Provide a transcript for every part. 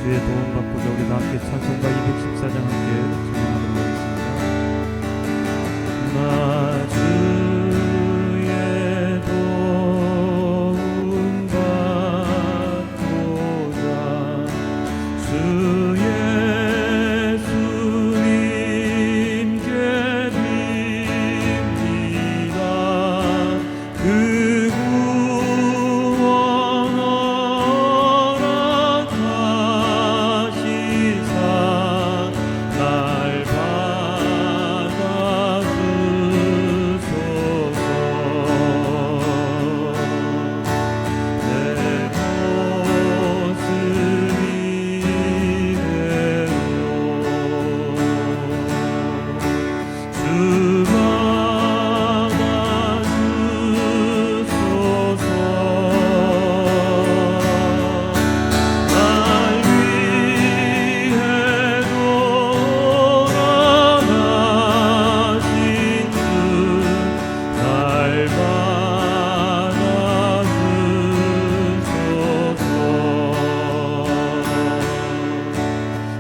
주의 도움 받고자 우리 함께 찬송가 214장 함께 진행하도록 하겠습니다. 나 주의 도움 받고자 주 예수님께 빕니다. 그 구원 허락하시사 날 받아주소서. 내 모습 이대로 주 받아주소서. 날 위해 돌아가신 주 날 받아주소서.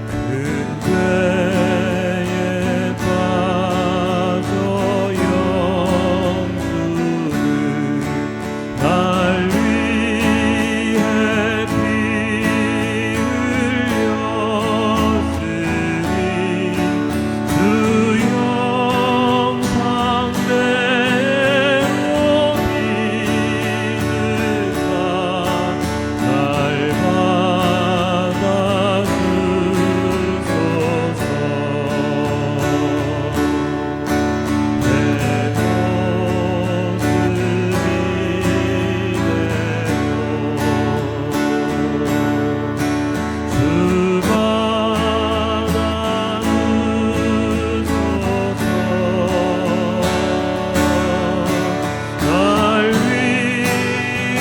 큰 죄에 빠져 영주는 날 위해 피 흘렸으니 주 영상 대로 믿으사 날 받아주소서. 내 모습 이대로 주 받아주소서. 날 위해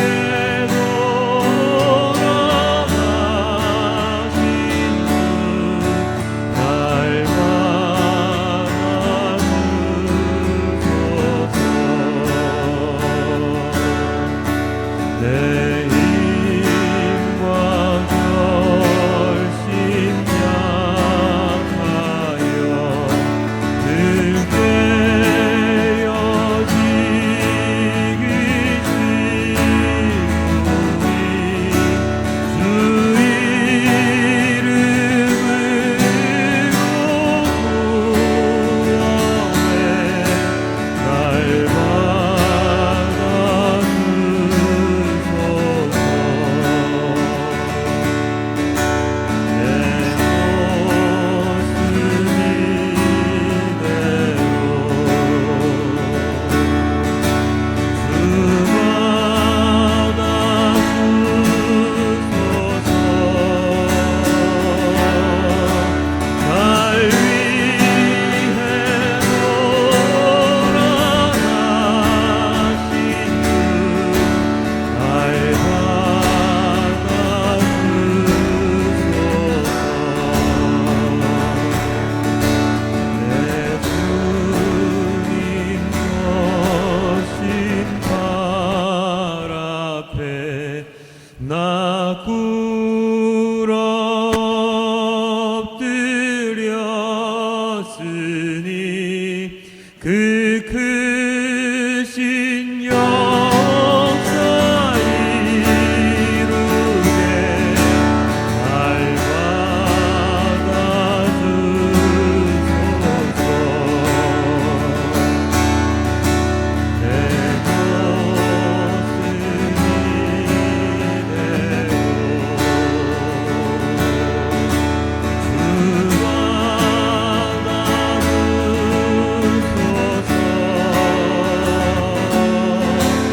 돌아가신 주 날 받아주소서. 내 힘과 결심 약하여 늘 깨어지기 쉬우니 주 이름을 구원해 날 나 꿇어 엎드렸으니 그 크신 역사 이루게 날 받아주소서. 내 모습 이대로 주 받아주소서.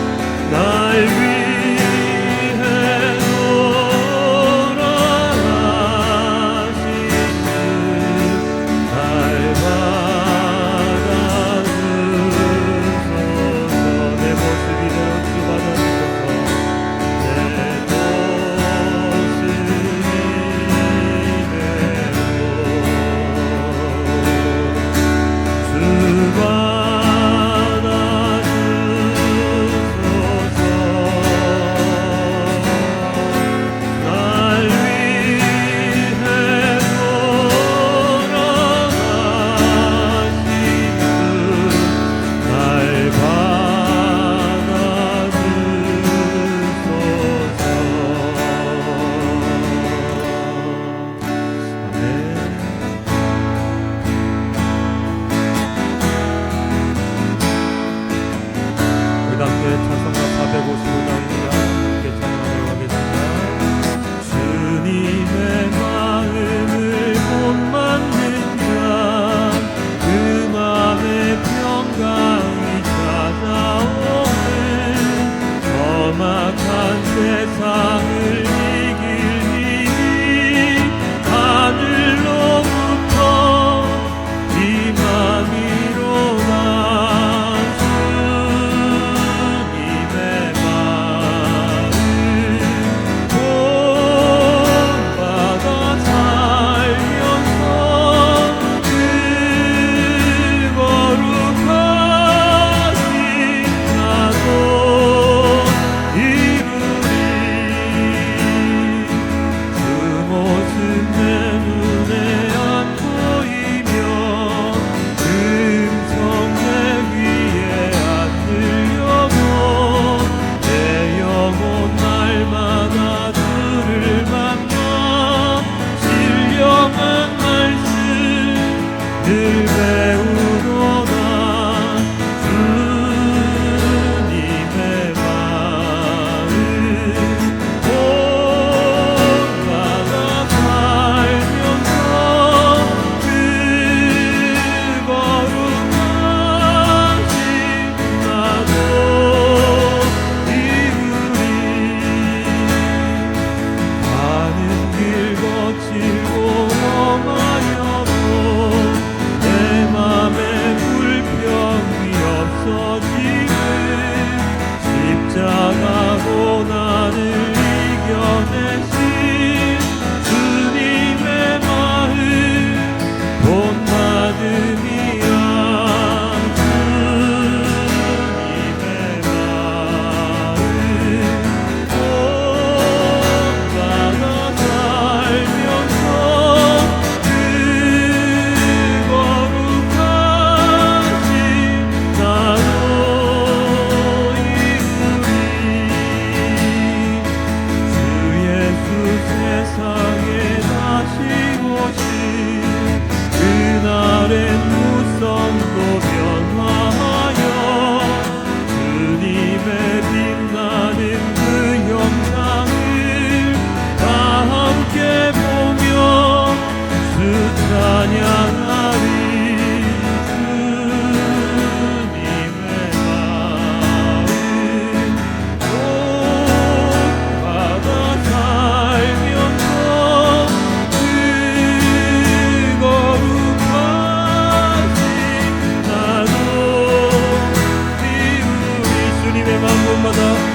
본받아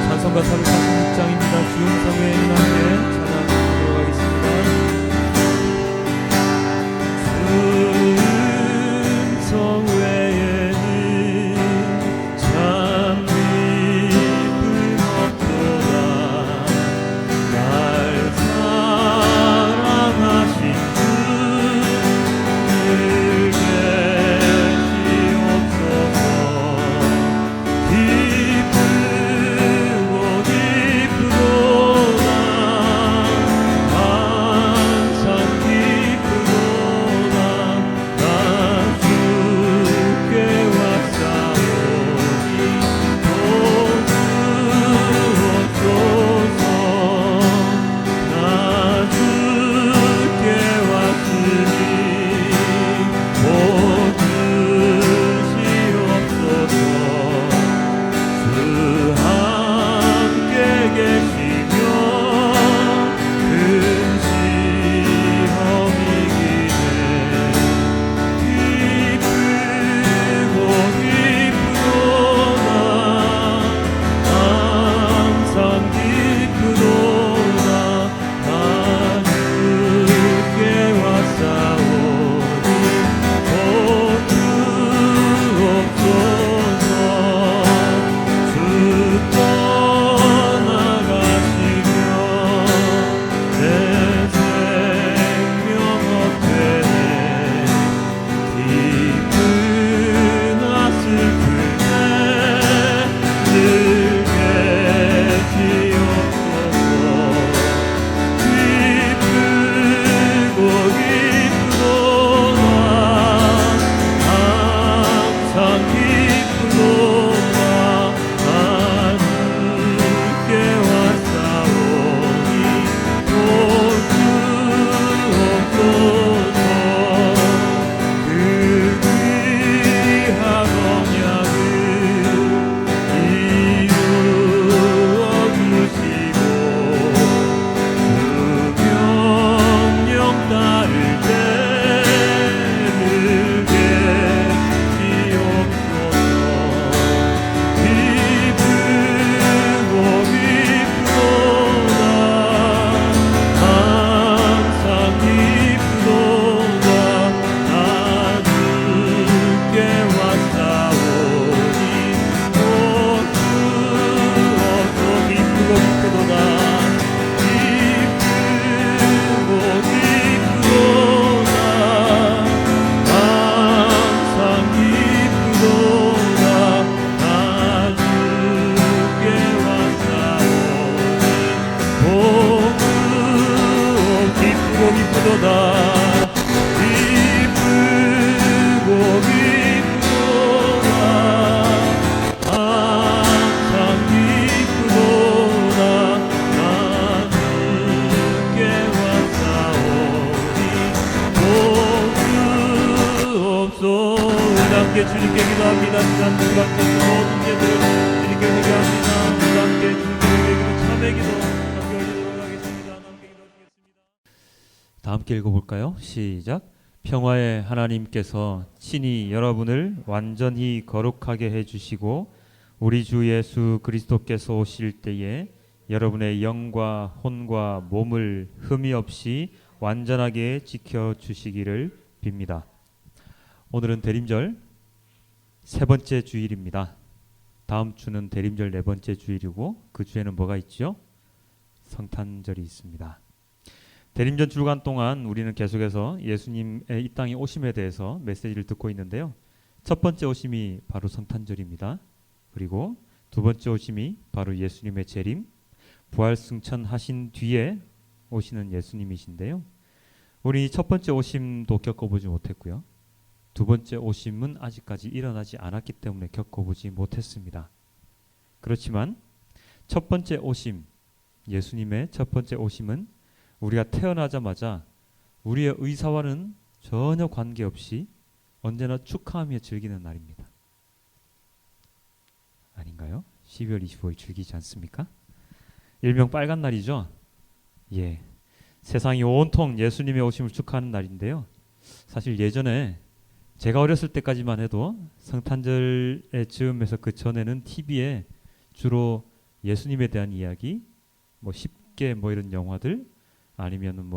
찬송가 446장입니다. 주음성의 은하에 찬양하도록 하겠습니다. 주음성 외에는 참 기쁨 없도다. 날 사랑하신 주 늘 계시옵소서. 함께 주님께 기도합니다. 지난 주간께서 모든 죄들 주님께 회개합니다. 함께 주님께 기도 참회 기도 함께 올리도록 하겠습니다. 함께 기도하시겠습니다. 다 함께 읽어볼까요? 시작. 평화의 하나님께서 친히 여러분을 완전히 거룩하게 해주시고 우리 주 예수 그리스도께서 오실 때에 여러분의 영과 혼과 몸을 흠이 없이 완전하게 지켜주시기를 빕니다. 오늘은 대림절 세 번째 주일입니다. 다음 주는 대림절 네 번째 주일이고 그 주에는 뭐가 있죠? 성탄절이 있습니다. 대림절 주간 동안 우리는 계속해서 예수님의 이 땅에 오심에 대해서 메시지를 듣고 있는데요. 첫 번째 오심이 바로 성탄절입니다. 그리고 두 번째 오심이 바로 예수님의 재림, 부활 승천하신 뒤에 오시는 예수님이신데요. 우리 첫 번째 오심도 겪어보지 못했고요. 두 번째 오심은 아직까지 일어나지 않았기 때문에 겪어보지 못했습니다. 그렇지만 첫 번째 오심, 예수님의 첫 번째 오심은 우리가 태어나자마자 우리의 의사와는 전혀 관계없이 언제나 축하하며 즐기는 날입니다. 아닌가요? 12월 25일 즐기지 않습니까? 일명 빨간 날이죠. 예, 세상이 온통 예수님의 오심을 축하하는 날인데요. 사실 예전에 제가 어렸을 때까지만 해도 성탄절의 즈음에서 그 전에는 TV에 주로 예수님에 대한 이야기, 뭐 쉽게 뭐 이런 영화들, 아니면은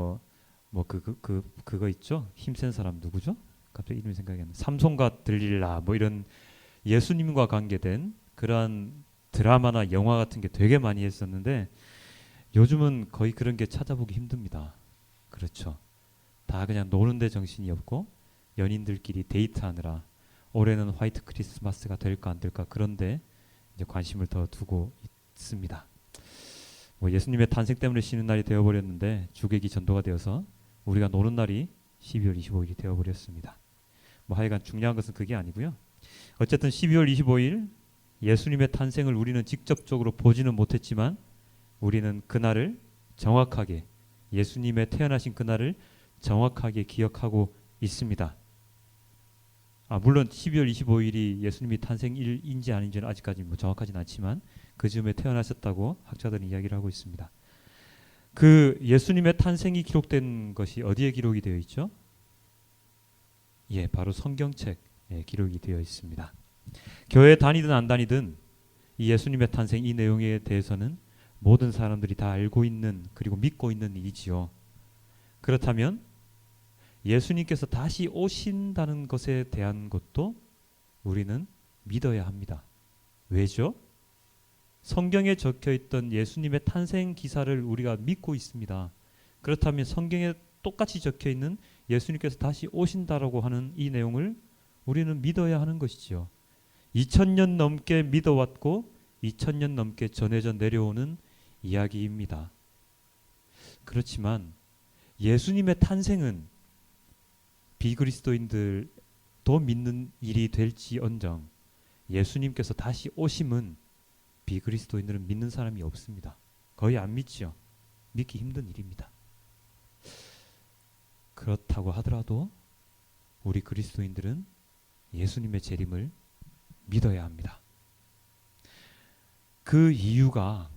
그거 있죠. 힘센 사람 누구죠? 갑자기 이름이 생각이 안 나. 삼손과 들릴라 뭐 이런 예수님과 관계된 그러한 드라마나 영화 같은 게 되게 많이 했었는데 요즘은 거의 그런 게 찾아보기 힘듭니다. 그렇죠. 다 그냥 노는데 정신이 없고 연인들끼리 데이트하느라 올해는 화이트 크리스마스가 될까 안 될까 그런데 이제 관심을 더 두고 있습니다. 뭐 예수님의 탄생 때문에 쉬는 날이 되어버렸는데 주객이 전도가 되어서 우리가 노는 날이 12월 25일이 되어버렸습니다. 뭐 하여간 중요한 것은 그게 아니고요. 어쨌든 12월 25일 예수님의 탄생을 우리는 직접적으로 보지는 못했지만 우리는 그날을 정확하게 예수님의 태어나신 그날을 정확하게 기억하고 있습니다. 물론 12월 25일이 예수님이 탄생일인지 아닌지는 아직까지 뭐 정확하지는 않지만 그 즈음에 태어나셨다고 학자들은 이야기를 하고 있습니다. 그 예수님의 탄생이 기록된 것이 어디에 기록이 되어 있죠? 예, 바로 성경책에 기록이 되어 있습니다. 교회 다니든 안 다니든 이 예수님의 탄생 이 내용에 대해서는 모든 사람들이 다 알고 있는 그리고 믿고 있는 일이지요. 그렇다면 예수님께서 다시 오신다는 것에 대한 것도 우리는 믿어야 합니다. 왜죠? 성경에 적혀있던 예수님의 탄생 기사를 우리가 믿고 있습니다. 그렇다면 성경에 똑같이 적혀있는 예수님께서 다시 오신다라고 하는 이 내용을 우리는 믿어야 하는 것이지요. 2000년 넘게 믿어왔고 2000년 넘게 전해져 내려오는 이야기입니다. 그렇지만 예수님의 탄생은 비그리스도인들도 믿는 일이 될지언정 예수님께서 다시 오심은 비그리스도인들은 믿는 사람이 없습니다. 거의 안 믿지요. 믿기 힘든 일입니다. 그렇다고 하더라도 우리 그리스도인들은 예수님의 재림을 믿어야 합니다. 그 이유가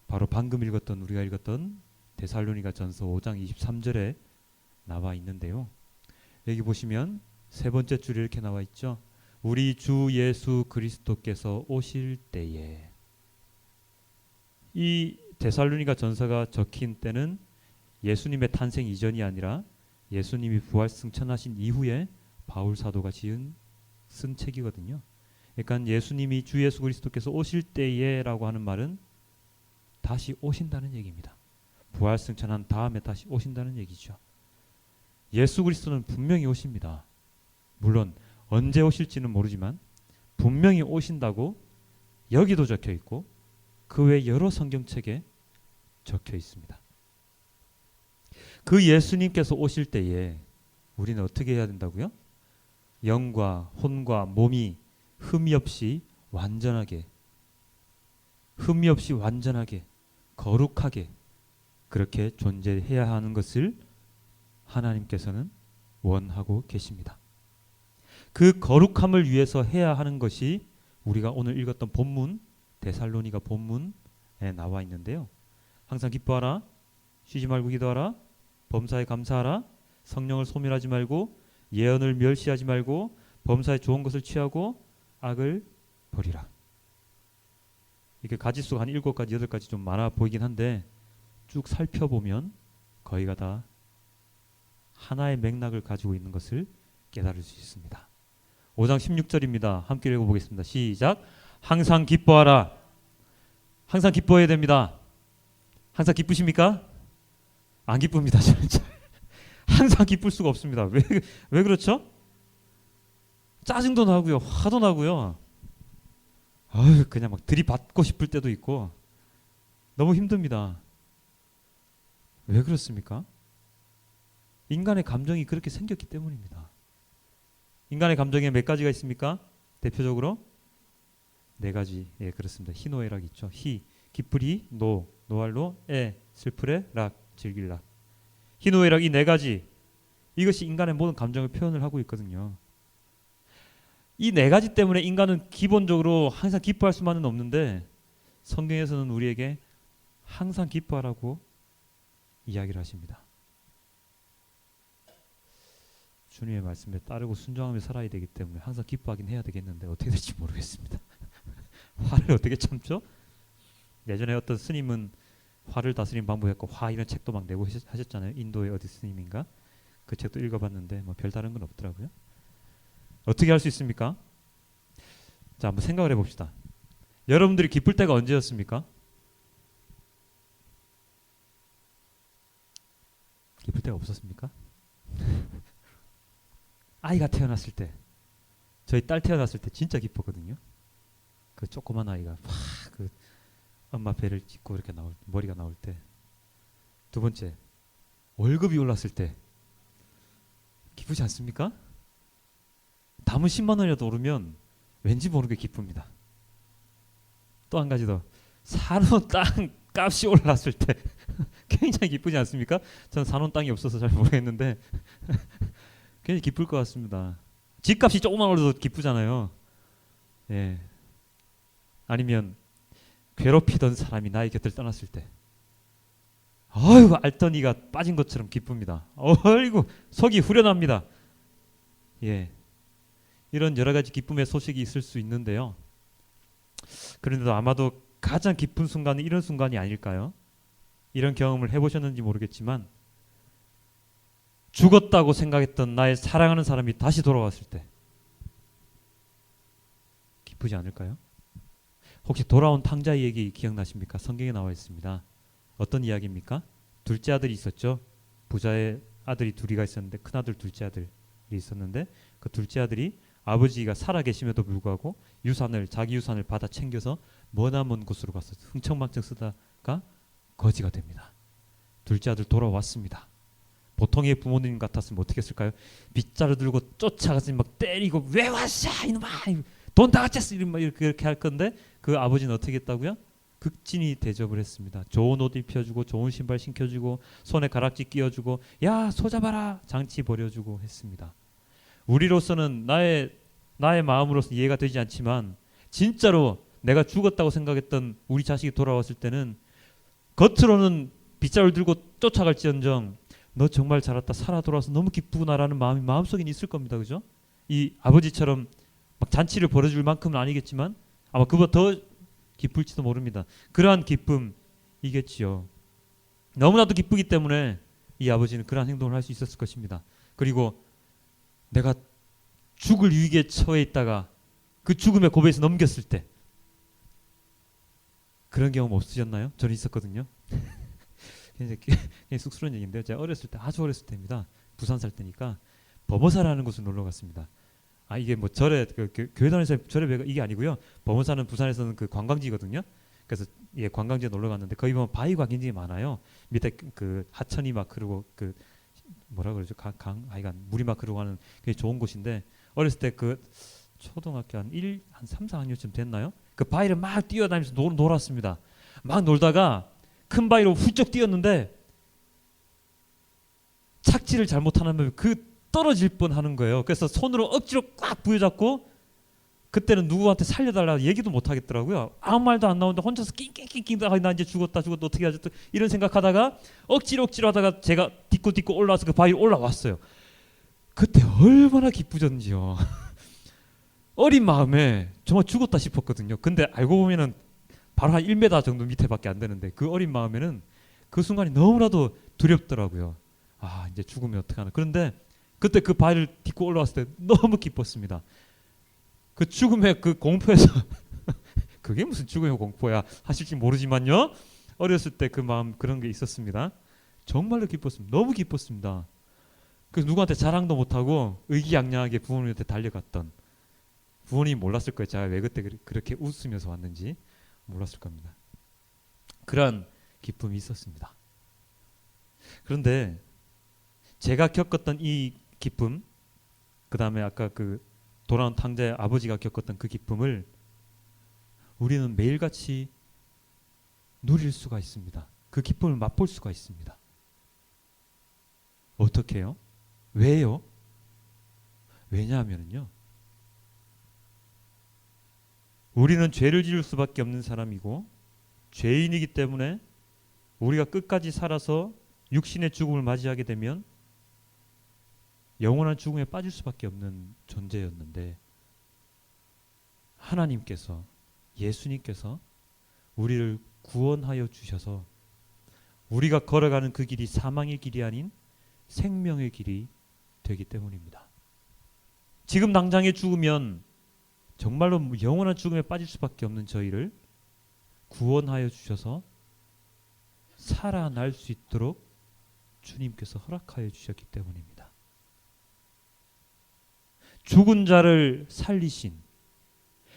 바로 방금 우리가 읽었던 데살로니가 전서 5장 23절에 나와 있는데요. 여기 보시면 세 번째 줄에 이렇게 나와 있죠. 우리 주 예수 그리스도께서 오실 때에. 이 데살로니가 전서가 적힌 때는 예수님의 탄생 이전이 아니라 예수님이 부활 승천하신 이후에 바울 사도가 쓴 책이거든요. 그러니까 예수님이 주 예수 그리스도께서 오실 때에라고 하는 말은 다시 오신다는 얘기입니다. 부활 승천한 다음에 다시 오신다는 얘기죠. 예수 그리스도는 분명히 오십니다. 물론 언제 오실지는 모르지만 분명히 오신다고 여기도 적혀 있고 그 외 여러 성경책에 적혀 있습니다. 그 예수님께서 오실 때에 우리는 어떻게 해야 된다고요? 영과 혼과 몸이 흠이 없이 완전하게 거룩하게 그렇게 존재해야 하는 것을 하나님께서는 원하고 계십니다. 그 거룩함을 위해서 해야 하는 것이 우리가 오늘 읽었던 본문 데살로니가 본문에 나와 있는데요. 항상 기뻐하라, 쉬지 말고 기도하라, 범사에 감사하라, 성령을 소멸하지 말고 예언을 멸시하지 말고 범사에 좋은 것을 취하고 악을 버리라. 이게 가지수가 한 7가지 8가지 좀 많아 보이긴 한데 쭉 살펴보면 거의가 다 하나의 맥락을 가지고 있는 것을 깨달을 수 있습니다. 5장 16절입니다. 함께 읽어보겠습니다. 시작. 항상 기뻐하라. 항상 기뻐해야 됩니다. 항상 기쁘십니까? 안 기쁩니다. 항상 기쁠 수가 없습니다. 왜 그렇죠? 짜증도 나고요, 화도 나고요. 아유, 그냥 막 들이받고 싶을 때도 있고 너무 힘듭니다. 왜 그렇습니까? 인간의 감정이 그렇게 생겼기 때문입니다. 인간의 감정에 몇 가지가 있습니까? 대표적으로 네 가지. 예, 그렇습니다. 희노애락 있죠. 희, 기쁘리, 노, 노할로, 슬프레, 락, 즐길락. 희노애락 이 네 가지. 이것이 인간의 모든 감정을 표현을 하고 있거든요. 이 네 가지 때문에 인간은 기본적으로 항상 기뻐할 수만은 없는데 성경에서는 우리에게 항상 기뻐하라고 이야기를 하십니다. 주님의 말씀에 따르고 순종하며 살아야 되기 때문에 항상 기뻐하긴 해야 되겠는데 어떻게 될지 모르겠습니다. 화를 어떻게 참죠? 예전에 어떤 스님은 화를 다스리는 방법이었고 화 이런 책도 막 내고 하셨잖아요. 인도의 어디 스님인가? 그 책도 읽어봤는데 뭐 별다른 건 없더라고요. 어떻게 할 수 있습니까? 자, 한번 생각을 해봅시다. 여러분들이 기쁠 때가 언제였습니까? 기쁠 때가 없었습니까? 아이가 태어났을 때, 저희 딸 태어났을 때 진짜 기뻤거든요. 그 조그만 아이가 그 엄마 배를 짚고 이렇게 머리가 나올 때. 두 번째, 월급이 올랐을 때 기쁘지 않습니까? 담은 10만 원이라도 오르면 왠지 모르게 기쁩니다. 또 한 가지 더, 사놓은 땅 값이 올랐을 때 굉장히 기쁘지 않습니까? 전 사놓은 땅이 없어서 잘 모르겠는데 굉장히 기쁠 것 같습니다. 집값이 조금만 올라도 기쁘잖아요. 예. 아니면 괴롭히던 사람이 나의 곁을 떠났을 때, 아이고 알더니가 빠진 것처럼 기쁩니다. 어이구 속이 후련합니다. 예. 이런 여러 가지 기쁨의 소식이 있을 수 있는데요. 그런데도 아마도 가장 기쁜 순간은 이런 순간이 아닐까요? 이런 경험을 해보셨는지 모르겠지만 죽었다고 생각했던 나의 사랑하는 사람이 다시 돌아왔을 때 기쁘지 않을까요? 혹시 돌아온 탕자의 얘기 기억나십니까? 성경에 나와 있습니다. 어떤 이야기입니까? 둘째 아들이 있었죠. 부자의 아들이 둘이가 있었는데 큰아들 둘째 아들이 있었는데 그 둘째 아들이 아버지가 살아계심에도 불구하고 자기 유산을 받아 챙겨서 머나먼 곳으로 가서 흥청망청 쓰다가 거지가 됩니다. 둘째 아들 돌아왔습니다. 보통의 부모님 같았으면 어떻게 했을까요? 빗자루 들고 쫓아가서 막 때리고 왜 왔어 이놈아 돈 다 갖췄어 이렇게 할 건데 그 아버지는 어떻게 했다고요? 극진히 대접을 했습니다. 좋은 옷 입혀주고 좋은 신발 신겨주고 손에 가락지 끼워주고 야 소 잡아라 장치 벌여주고 했습니다. 우리로서는 나의 마음으로서 이해가 되지 않지만 진짜로 내가 죽었다고 생각했던 우리 자식이 돌아왔을 때는 겉으로는 빗자루 들고 쫓아갈지언정 너 정말 잘했다 살아 돌아와서 너무 기쁘구나라는 마음이 마음속에 있을 겁니다. 그죠? 이 아버지처럼 막 잔치를 벌여줄 만큼은 아니겠지만 아마 그보다 더 기쁠지도 모릅니다. 그러한 기쁨이겠지요. 너무나도 기쁘기 때문에 이 아버지는 그러한 행동을 할 수 있었을 것입니다. 그리고 내가 죽을 위기에 처해 있다가 그 죽음의 고비에서 넘겼을 때 그런 경험 없으셨나요? 저는 있었거든요. 굉장히 쑥스러운 얘기인데요. 제가 아주 어렸을 때입니다. 부산 살 때니까 범어사라는 곳을 놀러 갔습니다. 이게 뭐 절에 교회 다니면서 절에 이게 아니고요. 범어사는 부산에서는 그 관광지거든요. 그래서 관광지에 놀러 갔는데 거기 보면 바위가 굉장히 많아요. 밑에 그 하천이 막 흐르고 그 뭐라 그러죠? 하여간 물이 막 흐르고 하는 굉장히 좋은 곳인데 어렸을 때 그 초등학교 한 3, 4학년쯤 됐나요? 그 바위를 막 뛰어다니면서 놀았습니다. 막 놀다가 큰 바위로 훌쩍 뛰었는데 착지를 잘못하면 그 떨어질 뻔하는 거예요. 그래서 손으로 억지로 꽉 부여잡고 그때는 누구한테 살려달라 얘기도 못 하겠더라고요. 아무 말도 안 나오는데 혼자서 낑낑낑낑 나 이제 죽었다 어떻게 하지 또 이런 생각하다가 억지로 하다가 제가 딛고 올라와서 그 바위로 올라왔어요. 그때 얼마나 기쁘던지요. 어린 마음에 정말 죽었다 싶었거든요. 근데 알고 보면은 바로 한 1m 정도 밑에밖에 안 되는데 그 어린 마음에는 그 순간이 너무나도 두렵더라고요. 이제 죽으면 어떡하나. 그런데 그때 그 바위를 딛고 올라왔을 때 너무 기뻤습니다. 그 죽음의 그 공포에서 그게 무슨 죽음의 공포야 하실지 모르지만요. 어렸을 때 그 마음 그런 게 있었습니다. 정말로 기뻤습니다. 너무 기뻤습니다. 그래서 누구한테 자랑도 못하고 의기양양하게 부모님한테 달려갔던 부모님이 몰랐을 거예요. 제가 왜 그때 그렇게 웃으면서 왔는지 몰랐을 겁니다. 그러한 기쁨이 있었습니다. 그런데 제가 겪었던 이 기쁨, 그 다음에 아까 그 돌아온 탕자의 아버지가 겪었던 그 기쁨을 우리는 매일같이 누릴 수가 있습니다. 그 기쁨을 맛볼 수가 있습니다. 어떻게 해요? 왜요? 왜냐하면요, 우리는 죄를 지을 수밖에 없는 사람이고 죄인이기 때문에 우리가 끝까지 살아서 육신의 죽음을 맞이하게 되면 영원한 죽음에 빠질 수밖에 없는 존재였는데, 하나님께서, 예수님께서 우리를 구원하여 주셔서 우리가 걸어가는 그 길이 사망의 길이 아닌 생명의 길이 되기 때문입니다. 지금 당장에 죽으면 정말로 영원한 죽음에 빠질 수밖에 없는 저희를 구원하여 주셔서 살아날 수 있도록 주님께서 허락하여 주셨기 때문입니다. 죽은 자를 살리신,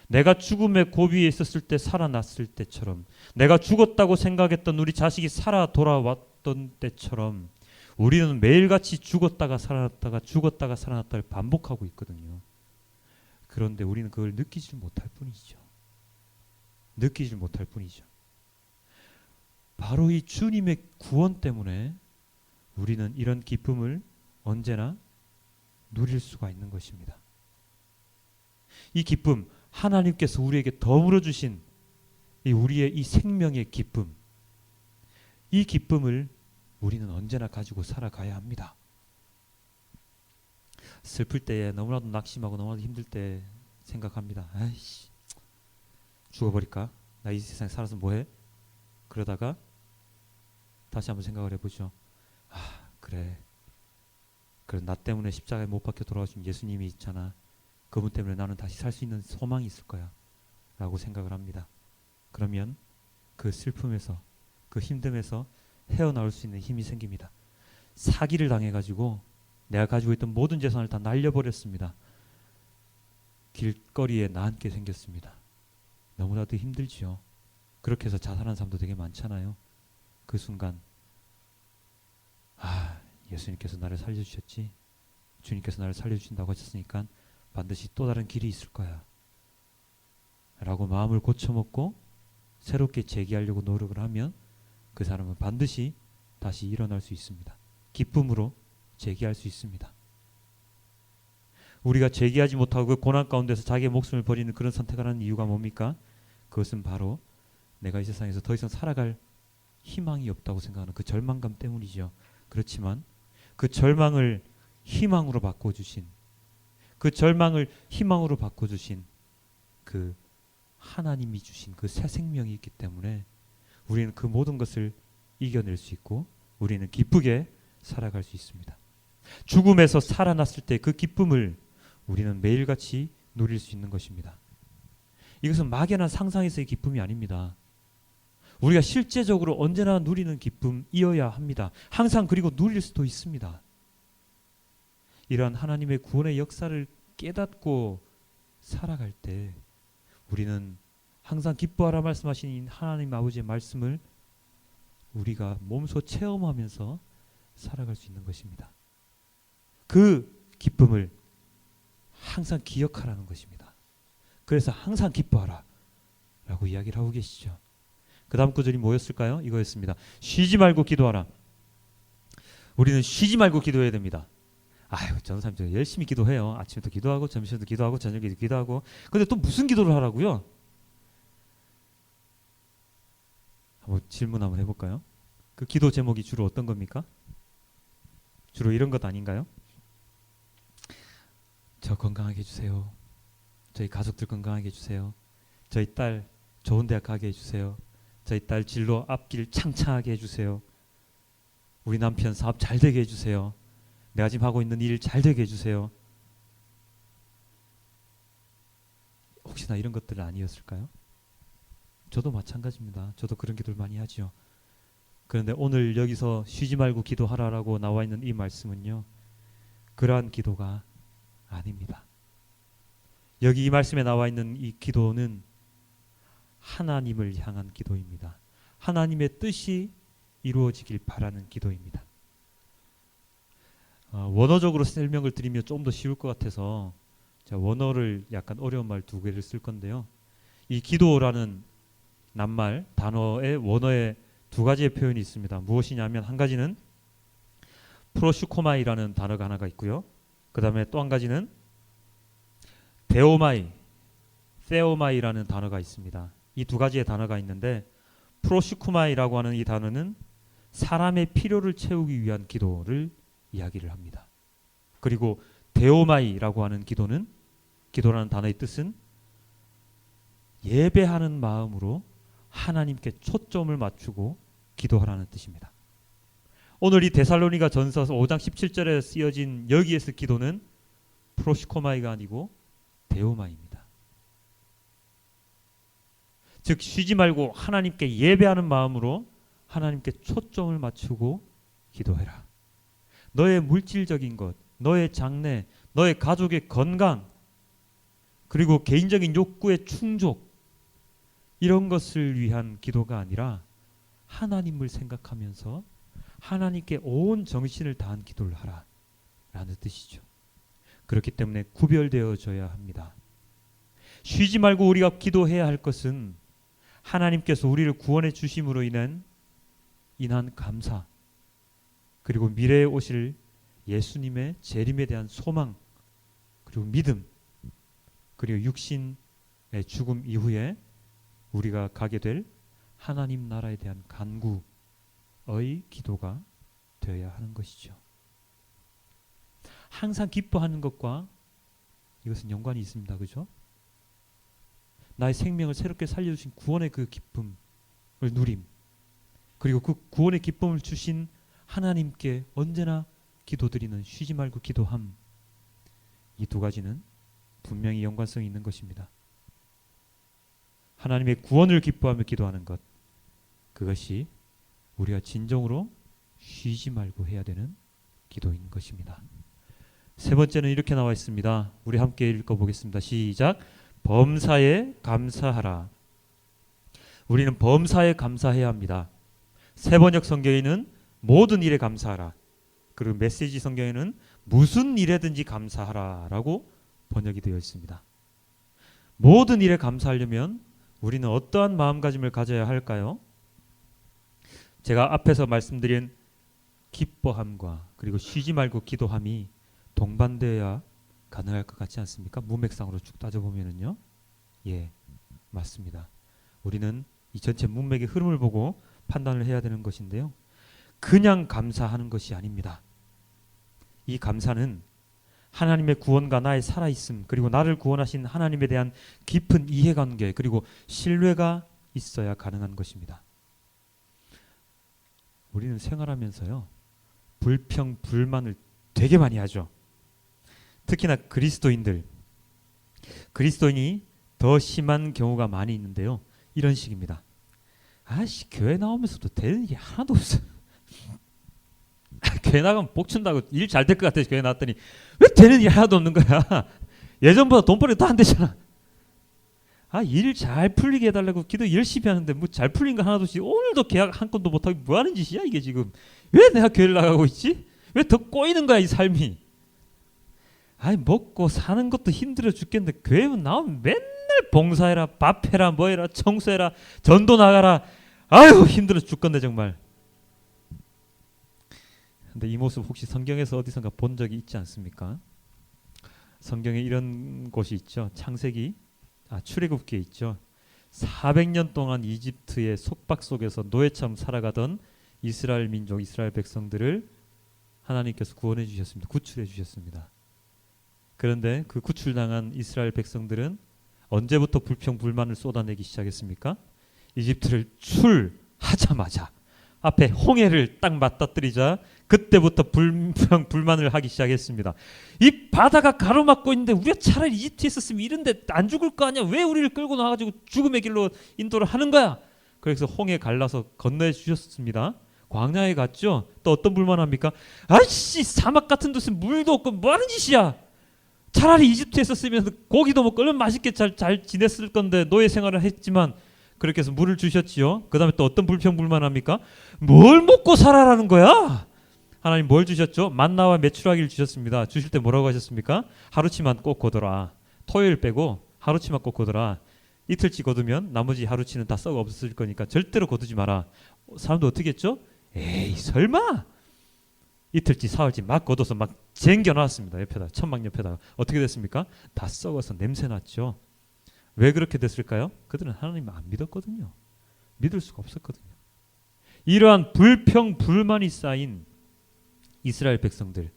내가 죽음의 고비에 있었을 때 살아났을 때처럼, 내가 죽었다고 생각했던 우리 자식이 살아 돌아왔던 때처럼 우리는 매일같이 죽었다가 살아났다가 죽었다가 살아났다를 반복하고 있거든요. 그런데 우리는 그걸 느끼지 못할 뿐이죠. 느끼지 못할 뿐이죠. 바로 이 주님의 구원 때문에 우리는 이런 기쁨을 언제나 누릴 수가 있는 것입니다. 이 기쁨, 하나님께서 우리에게 더불어 주신 우리의 이 생명의 기쁨, 이 기쁨을 우리는 언제나 가지고 살아가야 합니다. 슬플 때에, 너무나도 낙심하고 너무나도 힘들 때 생각합니다. 아이씨, 죽어버릴까? 나 이 세상에 살아서 뭐해? 그러다가 다시 한번 생각을 해보죠. 아, 그래 나 때문에 십자가에 못 박혀 돌아오신 예수님이 있잖아. 그분 때문에 나는 다시 살 수 있는 소망이 있을 거야 라고 생각을 합니다. 그러면 그 슬픔에서, 그 힘듦에서 헤어나올 수 있는 힘이 생깁니다. 사기를 당해가지고 내가 가지고 있던 모든 재산을 다 날려버렸습니다. 길거리에 나앉게 생겼습니다. 너무나도 힘들지요. 그렇게 해서 자살한 사람도 되게 많잖아요. 그 순간, 아, 예수님께서 나를 살려주셨지, 주님께서 나를 살려주신다고 하셨으니까 반드시 또 다른 길이 있을 거야 라고 마음을 고쳐먹고 새롭게 재기하려고 노력을 하면 그 사람은 반드시 다시 일어날 수 있습니다. 기쁨으로 재기할 수 있습니다. 우리가 재기하지 못하고 그 고난 가운데서 자기의 목숨을 버리는 그런 선택을 하는 이유가 뭡니까? 그것은 바로 내가 이 세상에서 더 이상 살아갈 희망이 없다고 생각하는 그 절망감 때문이죠. 그렇지만 그 절망을 희망으로 바꿔주신, 그 절망을 희망으로 바꿔주신 그 하나님이 주신 그 새 생명이 있기 때문에 우리는 그 모든 것을 이겨낼 수 있고 우리는 기쁘게 살아갈 수 있습니다. 죽음에서 살아났을 때 그 기쁨을 우리는 매일같이 누릴 수 있는 것입니다. 이것은 막연한 상상에서의 기쁨이 아닙니다. 우리가 실제적으로 언제나 누리는 기쁨이어야 합니다. 항상 그리고 누릴 수도 있습니다. 이러한 하나님의 구원의 역사를 깨닫고 살아갈 때 우리는 항상 기뻐하라 말씀하신 하나님 아버지의 말씀을 우리가 몸소 체험하면서 살아갈 수 있는 것입니다. 그 기쁨을 항상 기억하라는 것입니다. 그래서 항상 기뻐하라 라고 이야기를 하고 계시죠. 그 다음 구절이 뭐였을까요? 이거였습니다. 쉬지 말고 기도하라. 우리는 쉬지 말고 기도해야 됩니다. 아유, 저는 사람 열심히 기도해요. 아침에도 기도하고 점심에도 기도하고 저녁에도 기도하고. 근데 또 무슨 기도를 하라고요? 한번 질문 한번 해볼까요? 그 기도 제목이 주로 어떤 겁니까? 주로 이런 것 아닌가요? 저 건강하게 해주세요. 저희 가족들 건강하게 해주세요. 저희 딸 좋은 대학 가게 해주세요. 저희 딸 진로 앞길 창창하게 해주세요. 우리 남편 사업 잘 되게 해주세요. 내가 지금 하고 있는 일 잘 되게 해주세요. 혹시나 이런 것들 아니었을까요? 저도 마찬가지입니다. 저도 그런 기도를 많이 하죠. 그런데 오늘 여기서 쉬지 말고 기도하라라고 나와 있는 이 말씀은요, 그러한 기도가 아닙니다. 여기 이 말씀에 나와 있는 이 기도는 하나님을 향한 기도입니다. 하나님의 뜻이 이루어지길 바라는 기도입니다. 원어적으로 설명을 드리면 좀 더 쉬울 것 같아서 제가 원어를 약간 어려운 말 두 개를 쓸 건데요. 이 기도라는 낱말 단어의 원어에 두 가지의 표현이 있습니다. 무엇이냐면 한 가지는 프로슈코마이라는 단어가 하나가 있고요. 그 다음에 또 한 가지는 데오마이, 세오마이라는 단어가 있습니다. 이 두 가지의 단어가 있는데 프로슈코마이라고 하는 이 단어는 사람의 필요를 채우기 위한 기도를 이야기를 합니다. 그리고 데오마이라고 하는 기도라는 단어의 뜻은 예배하는 마음으로 하나님께 초점을 맞추고 기도하라는 뜻입니다. 오늘 이 데살로니가 전서 5장 17절에 쓰여진 여기에서 기도는 프로시코마이가 아니고 데오마이입니다. 즉 쉬지 말고 하나님께 예배하는 마음으로 하나님께 초점을 맞추고 기도해라. 너의 물질적인 것, 너의 장래, 너의 가족의 건강, 그리고 개인적인 욕구의 충족, 이런 것을 위한 기도가 아니라 하나님을 생각하면서 하나님께 온 정신을 다한 기도를 하라 라는 뜻이죠. 그렇기 때문에 구별되어져야 합니다. 쉬지 말고 우리가 기도해야 할 것은 하나님께서 우리를 구원해 주심으로 인한 감사, 그리고 미래에 오실 예수님의 재림에 대한 소망, 그리고 믿음, 그리고 육신의 죽음 이후에 우리가 가게 될 하나님 나라에 대한 간구의 기도가 되어야 하는 것이죠. 항상 기뻐하는 것과 이것은 연관이 있습니다. 그죠? 나의 생명을 새롭게 살려주신 구원의 그 기쁨을 누림, 그리고 그 구원의 기쁨을 주신 하나님께 언제나 기도드리는 쉬지 말고 기도함, 이 두 가지는 분명히 연관성이 있는 것입니다. 하나님의 구원을 기뻐하며 기도하는 것, 그것이 우리가 진정으로 쉬지 말고 해야 되는 기도인 것입니다. 세 번째는 이렇게 나와 있습니다. 우리 함께 읽어보겠습니다. 시작. 범사에 감사하라. 우리는 범사에 감사해야 합니다. 세번역 성경에는 모든 일에 감사하라, 그리고 메시지 성경에는 무슨 일에든지 감사하라 라고 번역이 되어 있습니다. 모든 일에 감사하려면 우리는 어떠한 마음가짐을 가져야 할까요? 제가 앞에서 말씀드린 기뻐함과 그리고 쉬지 말고 기도함이 동반되어야 가능할 것 같지 않습니까? 문맥상으로 쭉 따져보면은요. 예, 맞습니다. 우리는 이 전체 문맥의 흐름을 보고 판단을 해야 되는 것인데요. 그냥 감사하는 것이 아닙니다. 이 감사는 하나님의 구원과 나의 살아있음, 그리고 나를 구원하신 하나님에 대한 깊은 이해관계, 그리고 신뢰가 있어야 가능한 것입니다. 우리는 생활하면서요, 불평, 불만을 되게 많이 하죠. 특히나 그리스도인이 더 심한 경우가 많이 있는데요. 이런 식입니다. 아씨, 교회 나오면서도 되는 게 하나도 없어. 교회 나가면 복춘다고 일 잘 될 것 같아서 교회 나왔더니 왜 되는 게 하나도 없는 거야. 예전보다 돈벌이 더 안 되잖아. 일 잘 풀리게 해달라고 기도 열심히 하는데 뭐 잘 풀린 거 하나도 없이 오늘도 계약 한 건도 못하고 뭐 하는 짓이야 이게 지금. 왜 내가 교회를 나가고 있지? 왜 더 꼬이는 거야 이 삶이. 먹고 사는 것도 힘들어 죽겠는데 교회 나오면 맨날 봉사해라, 밥해라, 뭐해라, 청소해라, 전도 나가라. 아유 힘들어 죽겠네 정말. 근데 이 모습 혹시 성경에서 어디선가 본 적이 있지 않습니까? 성경에 이런 곳이 있죠. 출애굽기에 있죠. 400년 동안 이집트의 속박 속에서 노예처럼 살아가던 이스라엘 민족, 이스라엘 백성들을 하나님께서 구원해 주셨습니다. 구출해 주셨습니다. 그런데 그 구출당한 이스라엘 백성들은 언제부터 불평 불만을 쏟아내기 시작했습니까? 이집트를 출하자마자 앞에 홍해를 딱 맞닥뜨리자 그때부터 불평 불만을 하기 시작했습니다. 이 바다가 가로막고 있는데 우리가 차라리 이집트에 있었으면 이런데 안 죽을 거 아니야. 왜 우리를 끌고 나와가지고 죽음의 길로 인도를 하는 거야. 그래서 홍해 갈라서 건너해 주셨습니다. 광야에 갔죠. 또 어떤 불만합니까? 아이씨 사막 같은 데서 물도 없고 뭐하는 짓이야. 차라리 이집트에 있었으면 고기도 먹고 얼마나 맛있게 잘 지냈을 건데 노예 생활을 했지만 그렇게 해서 물을 주셨지요. 그 다음에 또 어떤 불평불만합니까? 뭘 먹고 살아라는 거야? 하나님 뭘 주셨죠? 만나와 메추라기를 주셨습니다. 주실 때 뭐라고 하셨습니까? 하루치만 꼭 거둬라. 토요일 빼고 하루치만 꼭 거둬라. 이틀치 거두면 나머지 하루치는 다 썩어 없을 거니까 절대로 거두지 마라. 사람도 어떻게 했죠? 에이 설마? 이틀치 사흘치 막 걷어서 막 쟁겨놨습니다. 옆에다 천막 옆에다가 어떻게 됐습니까? 다 썩어서 냄새났죠. 왜 그렇게 됐을까요? 그들은 하나님을 안 믿었거든요. 믿을 수가 없었거든요. 이러한 불평 불만이 쌓인 이스라엘 백성들,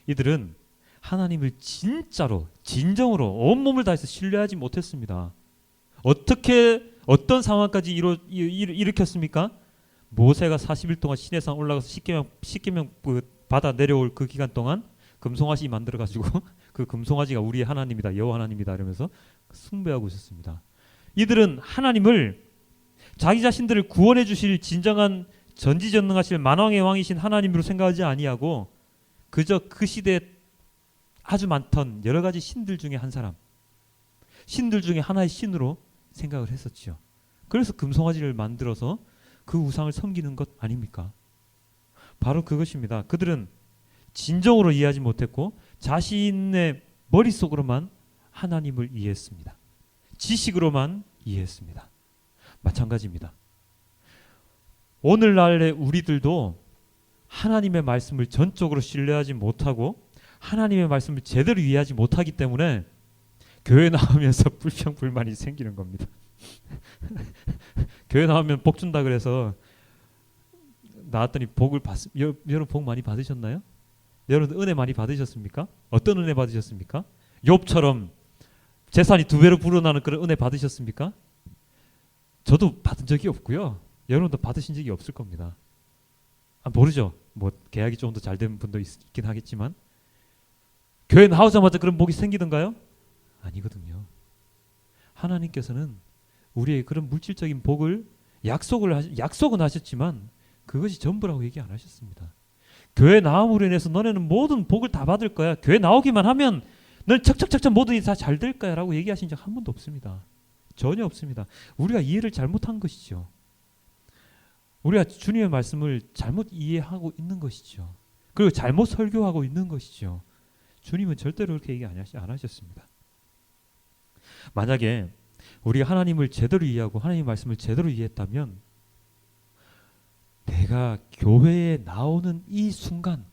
이들은 하나님을 진짜로 진정으로 온몸을 다해서 신뢰하지 못했습니다. 어떤 상황까지 일으켰습니까? 모세가 40일 동안 시내산 올라가서 십계명 받아 내려올 그 기간 동안 금송아지 만들어 가지고 그 금송아지가 우리의 하나님이다, 여호와 하나님이다 이러면서 숭배하고 있었습니다. 이들은 하나님을 자기 자신들을 구원해 주실 진정한 전지전능하실 만왕의 왕이신 하나님으로 생각하지 아니하고 그저 그 시대에 아주 많던 여러 가지 신들 중에 한 사람, 신들 중에 하나의 신으로 생각을 했었지요. 그래서 금송아지를 만들어서 그 우상을 섬기는 것 아닙니까? 바로 그것입니다. 그들은 진정으로 이해하지 못했고 자신의 머릿속으로만 하나님을 이해했습니다. 지식으로만 이해했습니다. 마찬가지입니다. 오늘날의 우리들도 하나님의 말씀을 전적으로 신뢰하지 못하고 하나님의 말씀을 제대로 이해하지 못하기 때문에 교회 나오면서 불평불만이 생기는 겁니다. 교회 나오면 복 준다 그래서 나왔더니 복을 여러분 복 많이 받으셨나요? 여러분 은혜 많이 받으셨습니까? 어떤 은혜 받으셨습니까? 욥처럼 재산이 2배로 불어나는 그런 은혜 받으셨습니까? 저도 받은 적이 없고요. 여러분도 받으신 적이 없을 겁니다. 모르죠. 뭐 계약이 좀 더 잘 된 분도 있긴 하겠지만 교회 나오자마자 그런 복이 생기던가요? 아니거든요. 하나님께서는 우리의 그런 물질적인 복을 약속은 하셨지만 그것이 전부라고 얘기 안 하셨습니다. 교회 나옴으로 인해서 너네는 모든 복을 다 받을 거야. 교회 나오기만 하면 넌 척척척척 모든 일이 다 잘 될 거야 라고 얘기하신 적 한 번도 없습니다. 전혀 없습니다. 우리가 이해를 잘못한 것이죠. 우리가 주님의 말씀을 잘못 이해하고 있는 것이죠. 그리고 잘못 설교하고 있는 것이죠. 주님은 절대로 그렇게 얘기 안 하셨습니다. 만약에 우리가 하나님을 제대로 이해하고 하나님의 말씀을 제대로 이해했다면 내가 교회에 나오는 이 순간,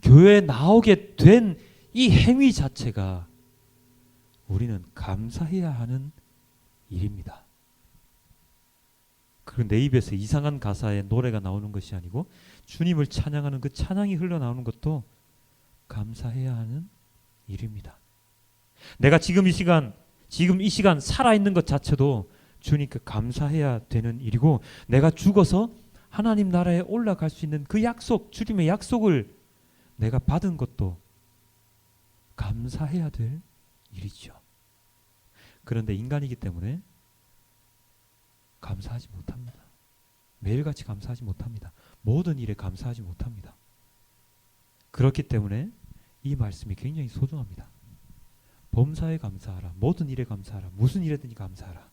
교회에 나오게 된 이 행위 자체가 우리는 감사해야 하는 일입니다. 그리고 내 입에서 이상한 가사의 노래가 나오는 것이 아니고 주님을 찬양하는 그 찬양이 흘러나오는 것도 감사해야 하는 일입니다. 내가 지금 이 시간 살아있는 것 자체도 주님께 감사해야 되는 일이고 내가 죽어서 하나님 나라에 올라갈 수 있는 그 약속, 주님의 약속을 내가 받은 것도 감사해야 될 일이죠. 그런데 인간이기 때문에 감사하지 못합니다. 매일같이 감사하지 못합니다. 모든 일에 감사하지 못합니다. 그렇기 때문에 이 말씀이 굉장히 소중합니다. 범사에 감사하라. 모든 일에 감사하라. 무슨 일에든지 감사하라.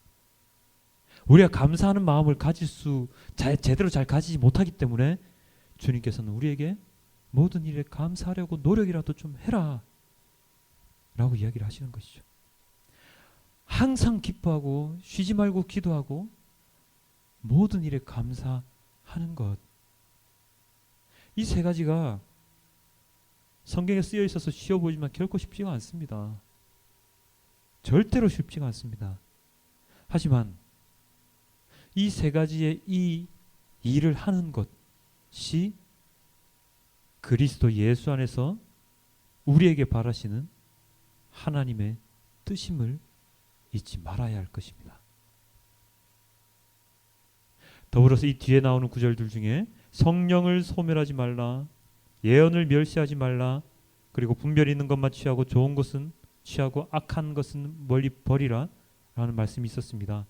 우리가 감사하는 마음을 제대로 잘 가지지 못하기 때문에 주님께서는 우리에게 모든 일에 감사하려고 노력이라도 좀 해라 라고 이야기를 하시는 것이죠. 항상 기뻐하고 쉬지 말고 기도하고 모든 일에 감사하는 것. 이 세 가지가 성경에 쓰여 있어서 쉬워 보이지만 결코 쉽지가 않습니다. 절대로 쉽지가 않습니다. 하지만 이 세 가지의 이 일을 하는 것이 그리스도 예수 안에서 우리에게 바라시는 하나님의 뜻임을 잊지 말아야 할 것입니다. 더불어서 이 뒤에 나오는 구절들 중에 성령을 소멸하지 말라, 예언을 멸시하지 말라, 그리고 분별 있는 것만 취하고 좋은 것은 취하고 악한 것은 멀리 버리라 라는 말씀이 있었습니다.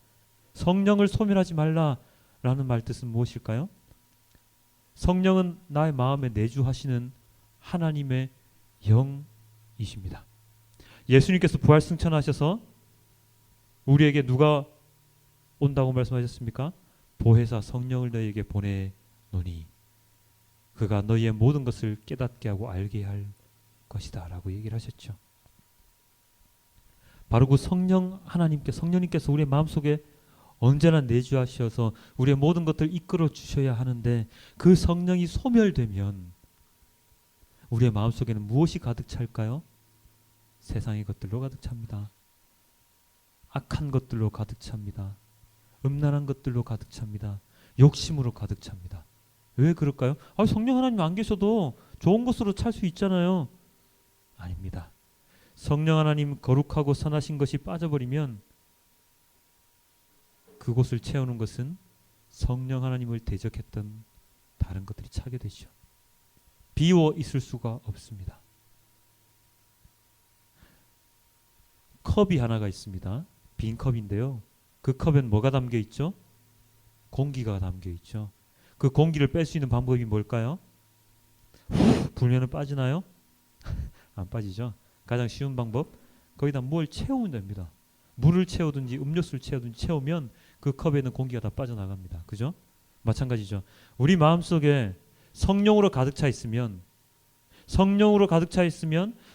성령을 소멸하지 말라 라는 말 뜻은 무엇일까요? 성령은 나의 마음에 내주하시는 하나님의 영이십니다. 예수님께서 부활 승천하셔서 우리에게 누가 온다고 말씀하셨습니까? 보혜사 성령을 너희에게 보내노니 그가 너희의 모든 것을 깨닫게 하고 알게 할 것이다 라고 얘기를 하셨죠. 바로 그 성령님께서 우리의 마음속에 언제나 내주하셔서 우리의 모든 것들을 이끌어 주셔야 하는데 그 성령이 소멸되면 우리의 마음속에는 무엇이 가득 찰까요? 세상의 것들로 가득 찹니다. 악한 것들로 가득 찹니다. 음란한 것들로 가득 찹니다. 욕심으로 가득 찹니다. 왜 그럴까요? 성령 하나님 안 계셔도 좋은 것으로 찰 수 있잖아요. 아닙니다. 성령 하나님 거룩하고 선하신 것이 빠져버리면 그곳을 채우는 것은 성령 하나님을 대적했던 다른 것들이 차게 되죠. 비워 있을 수가 없습니다. 컵이 하나가 있습니다. 빈 컵인데요. 그 컵엔 뭐가 담겨 있죠? 공기가 담겨 있죠. 그 공기를 뺄 수 있는 방법이 뭘까요? 불면은 빠지나요? 안 빠지죠. 가장 쉬운 방법, 거기다 뭘 채우면 됩니다. 물을 채우든지 음료수를 채우든지 채우면 그 컵에는 공기가 다 빠져나갑니다. 그죠? 마찬가지죠. 우리 마음속에 성령으로 가득 차 있으면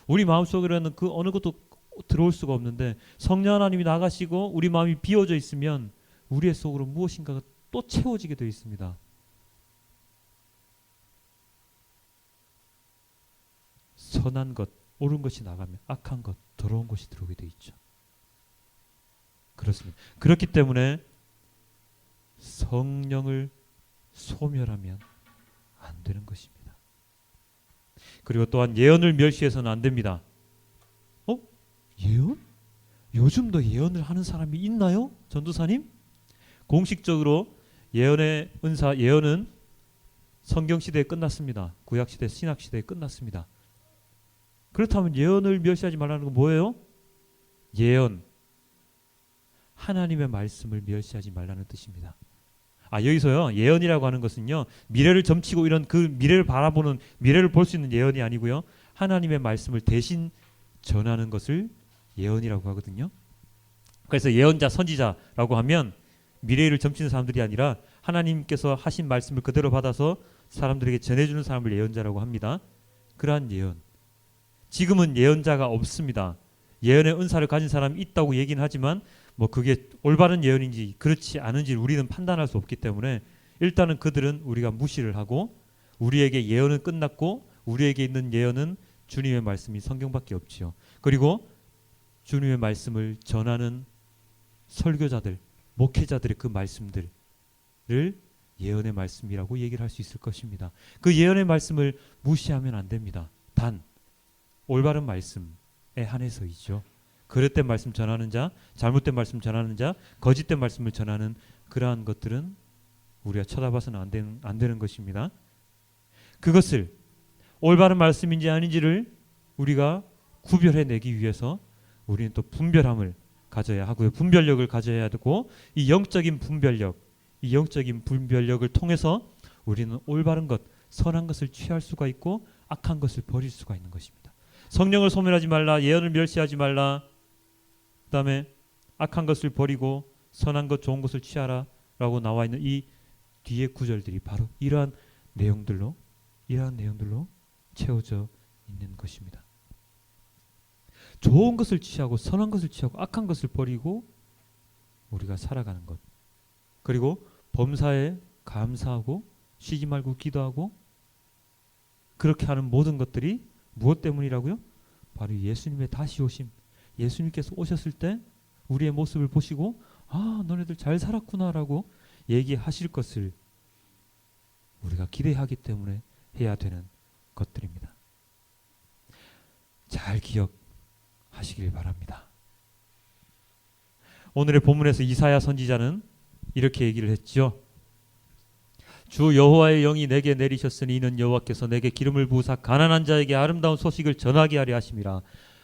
우리 마음속에는 그 어느 것도 들어올 수가 없는데 성령 하나님이 나가시고 우리 마음이 비워져 있으면 우리의 속으로 무엇인가가 또 채워지게 되어 있습니다. 선한 것, 옳은 것이 나가면 악한 것, 더러운 것이 들어오게 되어 있죠. 그렇습니다. 그렇기 때문에 성령을 소멸하면 안 되는 것입니다. 그리고 또한 예언을 멸시해서는 안 됩니다. 예언? 요즘도 예언을 하는 사람이 있나요? 전도사님? 공식적으로 예언의 은사, 예언은 성경시대에 끝났습니다. 구약시대, 신약시대에 끝났습니다. 그렇다면 예언을 멸시하지 말라는 건 뭐예요? 예언, 하나님의 말씀을 멸시하지 말라는 뜻입니다. 여기서요, 예언이라고 하는 것은요, 미래를 점치고 이런 그 미래를 바라보는, 미래를 볼 수 있는 예언이 아니고요, 하나님의 말씀을 대신 전하는 것을 예언이라고 하거든요. 그래서 예언자, 선지자라고 하면 미래를 점치는 사람들이 아니라 하나님께서 하신 말씀을 그대로 받아서 사람들에게 전해주는 사람을 예언자라고 합니다. 그러한 예언. 지금은 예언자가 없습니다. 예언의 은사를 가진 사람이 있다고 얘기는 하지만 그게 올바른 예언인지 그렇지 않은지 우리는 판단할 수 없기 때문에 일단은 그들은 우리가 무시를 하고 우리에게 예언은 끝났고 우리에게 있는 예언은 주님의 말씀이 성경밖에 없지요. 그리고 주님의 말씀을 전하는 설교자들, 목회자들의 그 말씀들을 예언의 말씀이라고 얘기를 할 수 있을 것입니다. 그 예언의 말씀을 무시하면 안 됩니다. 단 올바른 말씀에 한해서이죠. 그릇된 말씀 전하는 자, 잘못된 말씀 전하는 자, 거짓된 말씀을 전하는 그러한 것들은 우리가 쳐다봐서는 안 되는 것입니다. 그것을 올바른 말씀인지 아닌지를 우리가 구별해내기 위해서 우리는 또 분별함을 가져야 하고요. 분별력을 가져야 되고 이 영적인 분별력을 통해서 우리는 올바른 것, 선한 것을 취할 수가 있고 악한 것을 버릴 수가 있는 것입니다. 성령을 소멸하지 말라, 예언을 멸시하지 말라, 그 다음에 악한 것을 버리고 선한 것, 좋은 것을 취하라 라고 나와 있는 이 뒤에 구절들이 바로 이러한 내용들로 채워져 있는 것입니다. 좋은 것을 취하고 선한 것을 취하고 악한 것을 버리고 우리가 살아가는 것, 그리고 범사에 감사하고 쉬지 말고 기도하고 그렇게 하는 모든 것들이 무엇 때문이라고요? 바로 예수님의 다시 오심, 예수님께서 오셨을 때 우리의 모습을 보시고 너네들 잘 살았구나라고 얘기하실 것을 우리가 기대하기 때문에 해야 되는 것들입니다. 잘 기억하시길 바랍니다. 오늘의 본문에서 이사야 선지자는 이렇게 얘기를 했죠. 주 여호와의 영이 내게 내리셨으니 이는 여호와께서 내게 기름을 부으사 가난한 자에게 아름다운 소식을 전하게 하려 하심이라.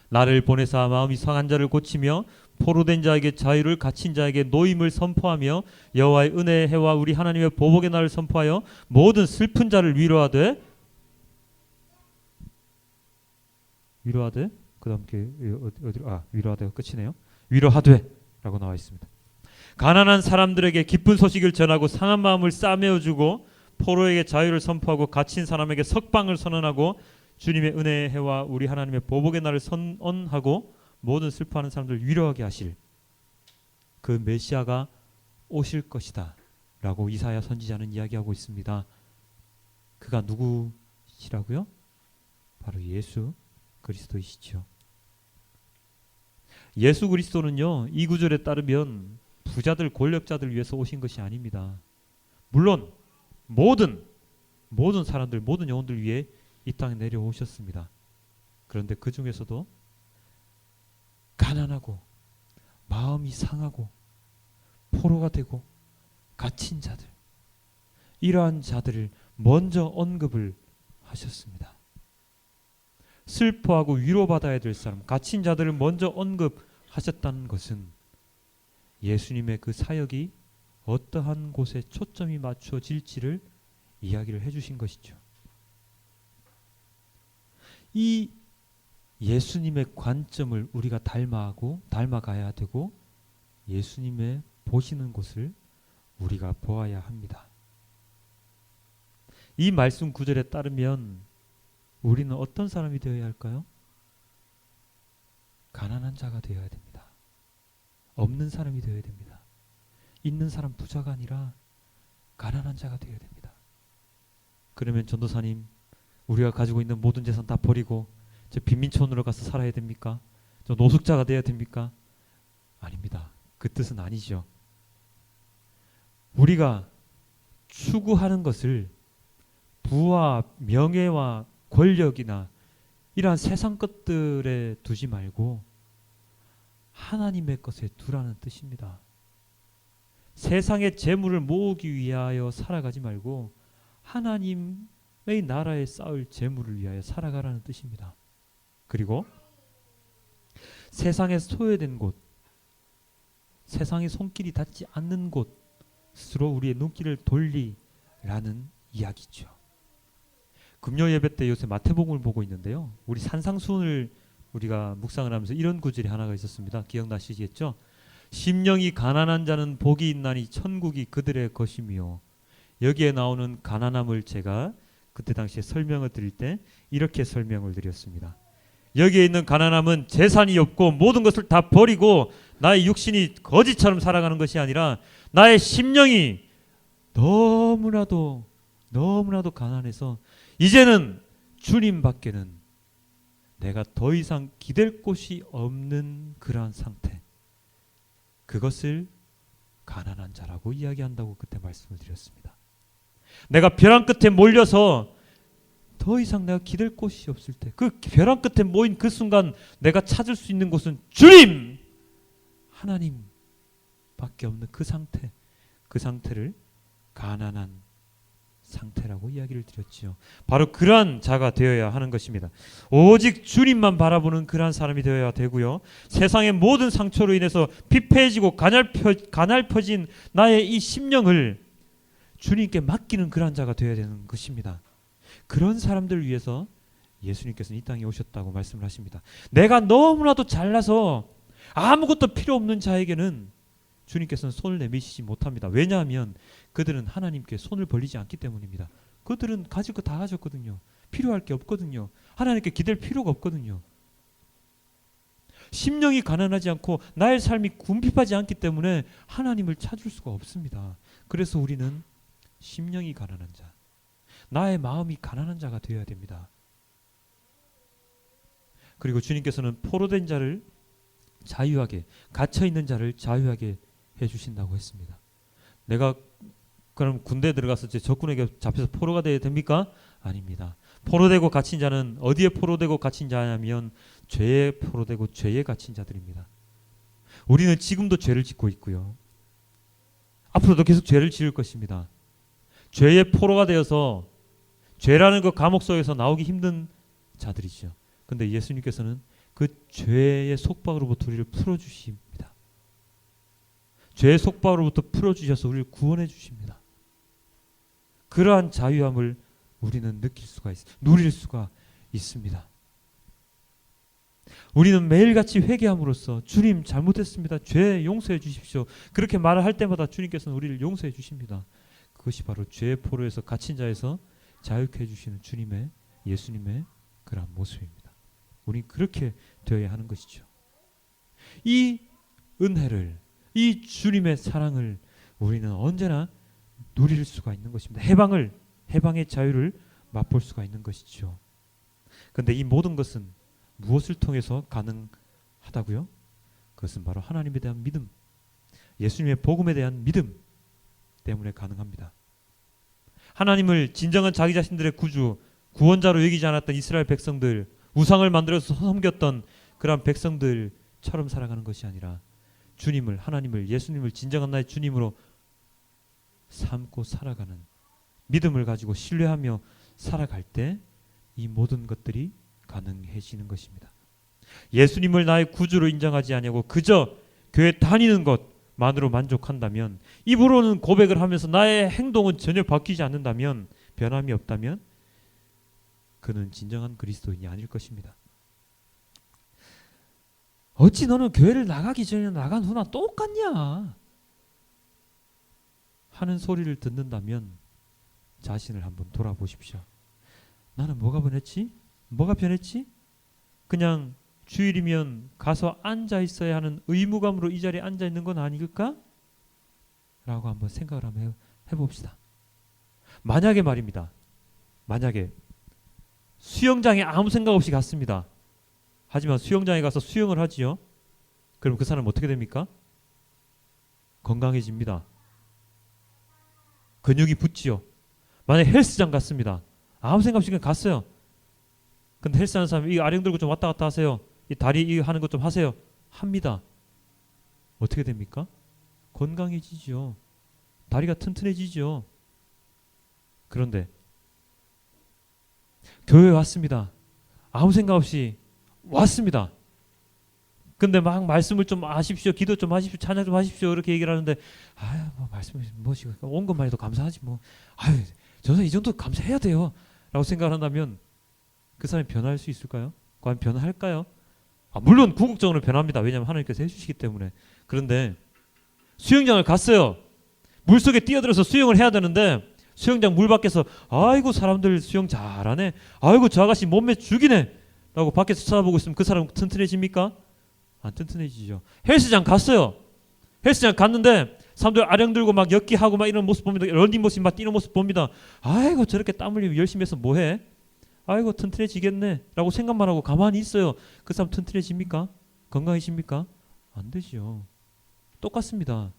나를 보내사 마음이 상한 자를 고치며 포로된 자에게 자유를, 갇힌 자에게 노임을 선포하며 여호와의 은혜의 해와 우리 하나님의 보복의 날을 선포하여 모든 슬픈 자를 위로하되 함께 위로하되가 끝이네요. 위로하되라고 나와 있습니다. 가난한 사람들에게 기쁜 소식을 전하고 상한 마음을 싸매어주고 포로에게 자유를 선포하고 갇힌 사람에게 석방을 선언하고 주님의 은혜의 해와 우리 하나님의 보복의 날을 선언하고 모든 슬퍼하는 사람들을 위로하게 하실 그 메시아가 오실 것이다 라고 이사야 선지자는 이야기하고 있습니다. 그가 누구시라고요? 바로 예수 그리스도이시죠. 예수 그리스도는요, 이 구절에 따르면 부자들 권력자들 위해서 오신 것이 아닙니다. 물론 모든 사람들, 모든 영혼들 위해 이 땅에 내려오셨습니다. 그런데 그 중에서도 가난하고 마음이 상하고 포로가 되고 갇힌 자들, 이러한 자들을 먼저 언급을 하셨습니다. 슬퍼하고 위로받아야 될 사람, 갇힌 자들을 먼저 언급하셨다는 것은 예수님의 그 사역이 어떠한 곳에 초점이 맞춰질지를 이야기를 해주신 것이죠. 이 예수님의 관점을 우리가 닮아가야 되고 예수님의 보시는 곳을 우리가 보아야 합니다. 이 말씀 구절에 따르면 우리는 어떤 사람이 되어야 할까요? 가난한 자가 되어야 됩니다. 없는 사람이 되어야 됩니다. 있는 사람 부자가 아니라 가난한 자가 되어야 됩니다. 그러면 전도사님, 우리가 가지고 있는 모든 재산 다 버리고 저 빈민촌으로 가서 살아야 됩니까? 저 노숙자가 돼야 됩니까? 아닙니다. 그 뜻은 아니죠. 우리가 추구하는 것을 부와 명예와 권력이나 이러한 세상 것들에 두지 말고 하나님의 것에 두라는 뜻입니다. 세상의 재물을 모으기 위하여 살아가지 말고 하나님의 나라에 쌓을 재물을 위하여 살아가라는 뜻입니다. 그리고 세상에 소외된 곳, 세상의 손길이 닿지 않는 곳으로 우리의 눈길을 돌리라는 이야기죠. 금요 예배 때 요새 마태복음을 보고 있는데요. 우리 산상수훈을 우리가 묵상을 하면서 이런 구절이 하나가 있었습니다. 기억나시겠죠? 심령이 가난한 자는 복이 있나니 천국이 그들의 것이며, 여기에 나오는 가난함을 제가 그때 당시에 설명을 드릴 때 이렇게 설명을 드렸습니다. 여기에 있는 가난함은 재산이 없고 모든 것을 다 버리고 나의 육신이 거지처럼 살아가는 것이 아니라 나의 심령이 너무나도 가난해서 이제는 주님 밖에는 내가 더 이상 기댈 곳이 없는 그러한 상태, 그것을 가난한 자라고 이야기한다고 그때 말씀을 드렸습니다. 내가 벼랑 끝에 몰려서 더 이상 내가 기댈 곳이 없을 때, 그 벼랑 끝에 모인 그 순간 내가 찾을 수 있는 곳은 주님, 하나님 밖에 없는 그 상태, 그 상태를 가난한 상태라고 이야기를 드렸지요. 바로 그러한 자가 되어야 하는 것입니다. 오직 주님만 바라보는 그러한 사람이 되어야 되고요. 세상의 모든 상처로 인해서 피폐해지고 가냘퍼진 나의 이 심령을 주님께 맡기는 그러한 자가 되어야 되는 것입니다. 그런 사람들을 위해서 예수님께서는 이 땅에 오셨다고 말씀을 하십니다. 내가 너무나도 잘나서 아무것도 필요 없는 자에게는 주님께서는 손을 내미시지 못합니다. 왜냐하면 그들은 하나님께 손을 벌리지 않기 때문입니다. 그들은 가질 거 다 가졌거든요. 필요할 게 없거든요. 하나님께 기댈 필요가 없거든요. 심령이 가난하지 않고 나의 삶이 궁핍하지 않기 때문에 하나님을 찾을 수가 없습니다. 그래서 우리는 심령이 가난한 자, 나의 마음이 가난한 자가 되어야 됩니다. 그리고 주님께서는 포로된 자를 자유하게, 갇혀있는 자를 자유하게 해주신다고 했습니다. 내가 그럼 군대에 들어가서 제 적군에게 잡혀서 포로가 되어야 됩니까? 아닙니다. 포로되고 갇힌 자는 어디에 포로되고 갇힌 자냐면 죄에 포로되고 죄에 갇힌 자들입니다. 우리는 지금도 죄를 짓고 있고요. 앞으로도 계속 죄를 지을 것입니다. 죄의 포로가 되어서 죄라는 그 감옥 속에서 나오기 힘든 자들이죠. 그런데 예수님께서는 그 죄의 속박으로부터 우리를 풀어주십니다. 죄의 속박으로부터 풀어주셔서 우리를 구원해 주십니다. 그러한 자유함을 우리는 누릴 수가 있습니다. 우리는 매일같이 회개함으로써 주님 잘못했습니다. 죄 용서해 주십시오. 그렇게 말을 할 때마다 주님께서는 우리를 용서해 주십니다. 그것이 바로 죄의 포로에서 갇힌 자에서 자유케 해주시는 주님의 예수님의 그러한 모습입니다. 우리는 그렇게 되어야 하는 것이죠. 이 은혜를, 이 주님의 사랑을 우리는 언제나 누릴 수가 있는 것입니다. 해방의 자유를 맛볼 수가 있는 것이죠. 그런데 이 모든 것은 무엇을 통해서 가능하다고요? 그것은 바로 하나님에 대한 믿음, 예수님의 복음에 대한 믿음 때문에 가능합니다. 하나님을 진정한 자기 자신들의 구원자로 여기지 않았던 이스라엘 백성들, 우상을 만들어서 섬겼던 그런 백성들처럼 살아가는 것이 아니라 주님을, 하나님을, 예수님을 진정한 나의 주님으로 삼고 살아가는 믿음을 가지고 신뢰하며 살아갈 때 이 모든 것들이 가능해지는 것입니다. 예수님을 나의 구주로 인정하지 아니하고 그저 교회 다니는 것만으로 만족한다면, 입으로는 고백을 하면서 나의 행동은 전혀 바뀌지 않는다면, 변함이 없다면 그는 진정한 그리스도인이 아닐 것입니다. 어찌 너는 교회를 나가기 전에 나간 후나 똑같냐 하는 소리를 듣는다면 자신을 한번 돌아보십시오. 나는 뭐가 변했지? 뭐가 변했지? 그냥 주일이면 가서 앉아 있어야 하는 의무감으로 이 자리에 앉아 있는 건 아닐까? 라고 한번 생각을 한번 해봅시다. 만약에 말입니다. 만약에 수영장에 아무 생각 없이 갔습니다. 하지만 수영장에 가서 수영을 하지요. 그럼 그 사람은 어떻게 됩니까? 건강해집니다. 근육이 붙지요. 만약에 헬스장 갔습니다. 아무 생각 없이 그냥 갔어요. 근데 헬스하는 사람이 이 아령 들고 좀 왔다 갔다 하세요. 이 다리 이 하는 것 좀 하세요. 합니다. 어떻게 됩니까? 건강해지죠. 다리가 튼튼해지죠. 그런데 교회에 왔습니다. 아무 생각 없이 왔습니다. 근데 막 말씀을 좀 하십시오. 기도 좀 하십시오. 찬양 좀 하십시오. 이렇게 얘기를 하는데 아유 뭐 말씀이 무엇이고 온 것만 해도 감사하지 뭐. 아유 저는 이 정도 감사해야 돼요. 라고 생각을 한다면 그 사람이 변할 수 있을까요? 과연 변할까요? 물론 궁극적으로 변합니다. 왜냐하면 하나님께서 해주시기 때문에. 그런데 수영장을 갔어요. 물속에 뛰어들어서 수영을 해야 되는데 수영장 물 밖에서 아이고 사람들 수영 잘하네. 아이고 저 아가씨 몸매 죽이네. 라고 밖에서 쳐다보고 있으면 그 사람 튼튼해집니까? 안 튼튼해지죠. 헬스장 갔어요. 헬스장 갔는데 사람들 아령 들고 막 역기하고 막 이런 모습 봅니다. 런닝머신 막 뛰는 모습 봅니다. 아이고 저렇게 땀 흘리고 열심히 해서 뭐해? 아이고 튼튼해지겠네 라고 생각만 하고 가만히 있어요. 그 사람 튼튼해집니까? 건강해집니까? 안 되죠. 똑같습니다.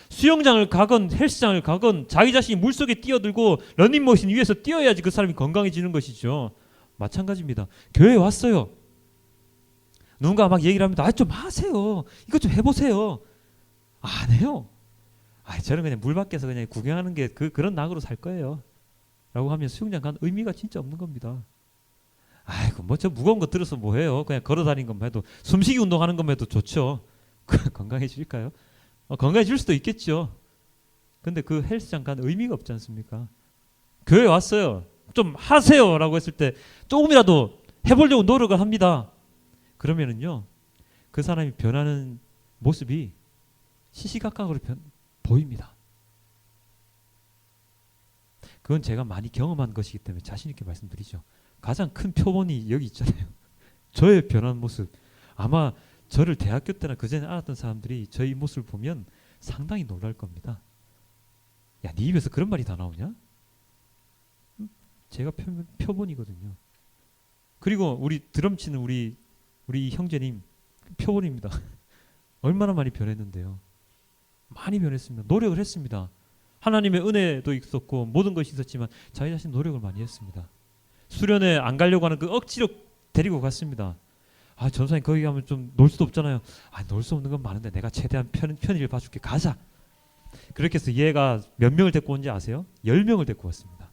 수영장을 가건 헬스장을 가건 자기 자신이 물속에 뛰어들고 런닝머신 위에서 뛰어야지 그 사람이 건강해지는 것이죠. 마찬가지입니다. 교회에 왔어요. 누군가 막 얘기를 합니다. 좀 하세요. 이것 좀 해보세요. 안 해요. 저는 그냥 물 밖에서 그냥 구경하는 게 그런 낙으로 살 거예요. 라고 하면 수영장 간 의미가 진짜 없는 겁니다. 아이고 뭐 저 무거운 거 들어서 뭐 해요. 그냥 걸어 다니는 것만 해도 숨쉬기 운동하는 것만 해도 좋죠. 건강해질까요? 건강해질 수도 있겠죠. 근데 그 헬스장 간 의미가 없지 않습니까? 교회 왔어요. 좀 하세요 라고 했을 때 조금이라도 해보려고 노력을 합니다. 그러면은요 그 사람이 변하는 모습이 시시각각으로 보입니다. 그건 제가 많이 경험한 것이기 때문에 자신 있게 말씀드리죠. 가장 큰 표본이 여기 있잖아요. 저의 변한 모습. 아마 저를 대학교 때나 그전에 알았던 사람들이 저의 모습을 보면 상당히 놀랄 겁니다. 야, 네 입에서 그런 말이 다 나오냐? 제가 표본이거든요. 그리고 우리 드럼 치는 우리 형제님 표본입니다. 얼마나 많이 변했는데요. 많이 변했습니다. 노력을 했습니다. 하나님의 은혜도 있었고 모든 것이 있었지만 자기 자신 노력을 많이 했습니다. 수련회 안 가려고 하는 그 억지로 데리고 갔습니다. 전사님 거기 가면 좀 놀 수도 없잖아요. 놀 수 없는 건 많은데 내가 최대한 편의를 봐줄게. 가자. 그렇게 해서 얘가 몇 명을 데리고 온지 아세요? 10명을 데리고 왔습니다.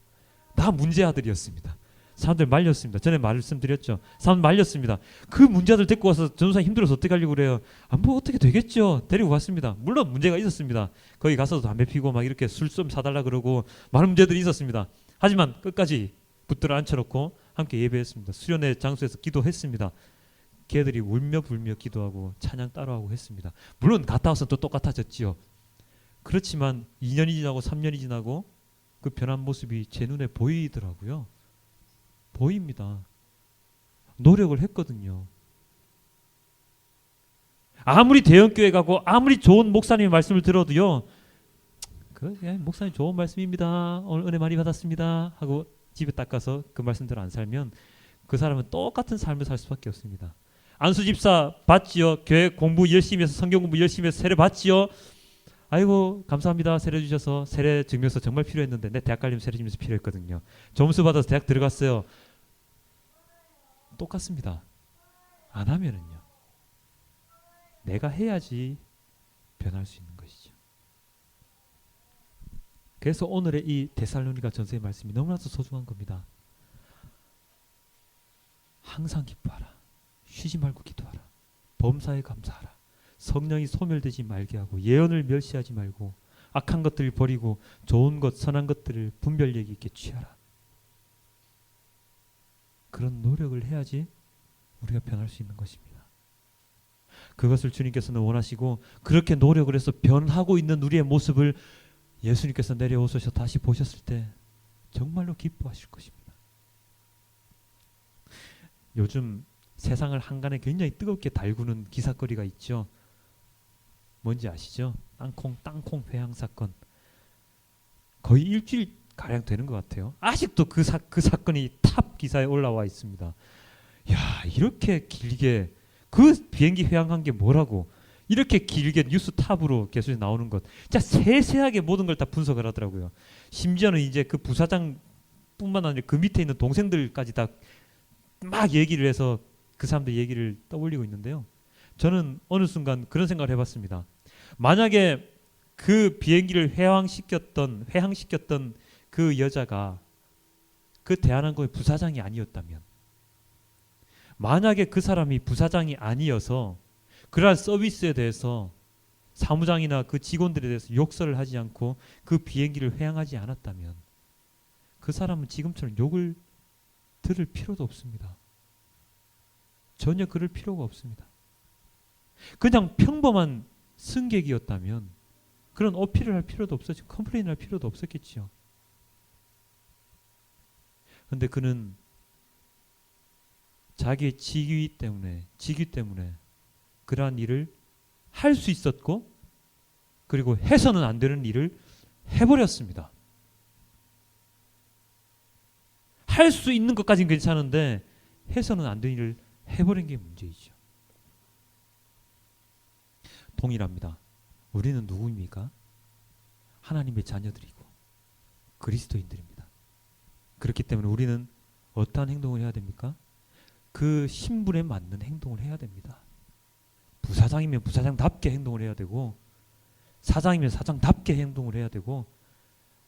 다 문제 아들이었습니다. 사람들 말렸습니다. 전에 말씀드렸죠. 사람들 말렸습니다. 그 문제아들 데리고 와서 전도사님 힘들어서 어떻게 하려고 그래요? 뭐 어떻게 되겠죠. 데리고 갔습니다. 물론 문제가 있었습니다. 거기 가서도 담배 피고 막 이렇게 술 좀 사달라 그러고 많은 문제들이 있었습니다. 하지만 끝까지 붙들어 앉혀놓고 함께 예배했습니다. 수련회 장소에서 기도했습니다. 걔들이 울며 불며 기도하고 찬양 따라하고 했습니다. 물론 갔다 와서 또 똑같아졌지요. 그렇지만 2년이 지나고 3년이 지나고 그 변한 모습이 제 눈에 보이더라고요. 보입니다. 노력을 했거든요. 아무리 대형교회 가고 아무리 좋은 목사님의 말씀을 들어도요, 목사님 좋은 말씀입니다, 오늘 은혜 많이 받았습니다 하고 집에 딱 가서 그 말씀대로 안 살면 그 사람은 똑같은 삶을 살 수밖에 없습니다. 안수 집사 받지요. 교회 공부 열심히 해서, 성경 공부 열심히 해서 세례 받지요. 아이고 감사합니다, 세례 주셔서. 세례 증명서 정말 필요했는데, 내 대학 가려면 세례 증명서 필요했거든요. 점수 받아서 대학 들어갔어요. 똑같습니다. 안 하면은요, 내가 해야지 변할 수 있는 것이죠. 그래서 오늘의 이 데살로니가 전서의 말씀이 너무나도 소중한 겁니다. 항상 기뻐하라. 쉬지 말고 기도하라. 범사에 감사하라. 성령이 소멸되지 말게 하고 예언을 멸시하지 말고 악한 것들을 버리고 좋은 것, 선한 것들을 분별력 있게 취하라. 그런 노력을 해야지 우리가 변할 수 있는 것입니다. 그것을 주님께서는 원하시고, 그렇게 노력을 해서 변하고 있는 우리의 모습을 예수님께서 내려오셔서 다시 보셨을 때 정말로 기뻐하실 것입니다. 요즘 세상을 한간에 굉장히 뜨겁게 달구는 기사거리가 있죠. 뭔지 아시죠? 땅콩 회항 사건. 거의 일주일 가량 되는 것 같아요. 아직도 그 사건이 탑 기사에 올라와 있습니다. 야, 이렇게 길게 그 비행기 회항한 게 뭐라고, 이렇게 길게 뉴스 탑으로 계속 나오는 것, 진짜 세세하게 모든 걸 다 분석을 하더라고요. 심지어는 이제 그 부사장뿐만 아니라 그 밑에 있는 동생들까지 다 막 얘기를 해서 그 사람들 얘기를 떠올리고 있는데요. 저는 어느 순간 그런 생각을 해봤습니다. 만약에 그 비행기를 회항시켰던 그 여자가 그 대한항공의 부사장이 아니었다면, 만약에 그 사람이 부사장이 아니어서 그러한 서비스에 대해서 사무장이나 그 직원들에 대해서 욕설을 하지 않고 그 비행기를 회항하지 않았다면, 그 사람은 지금처럼 욕을 들을 필요도 없습니다. 전혀 그럴 필요가 없습니다. 그냥 평범한 승객이었다면 그런 어필을 할 필요도 없었죠. 컴플레인을 할 필요도 없었겠지요. 그런데 그는 자기의 직위 때문에 그러한 일을 할 수 있었고, 그리고 해서는 안 되는 일을 해버렸습니다. 할 수 있는 것까지는 괜찮은데 해서는 안 되는 일을 해버린 게 문제이죠. 동일합니다. 우리는 누구입니까? 하나님의 자녀들이고 그리스도인들입니다. 그렇기 때문에 우리는 어떠한 행동을 해야 됩니까? 그 신분에 맞는 행동을 해야 됩니다. 부사장이면 부사장답게 행동을 해야 되고, 사장이면 사장답게 행동을 해야 되고,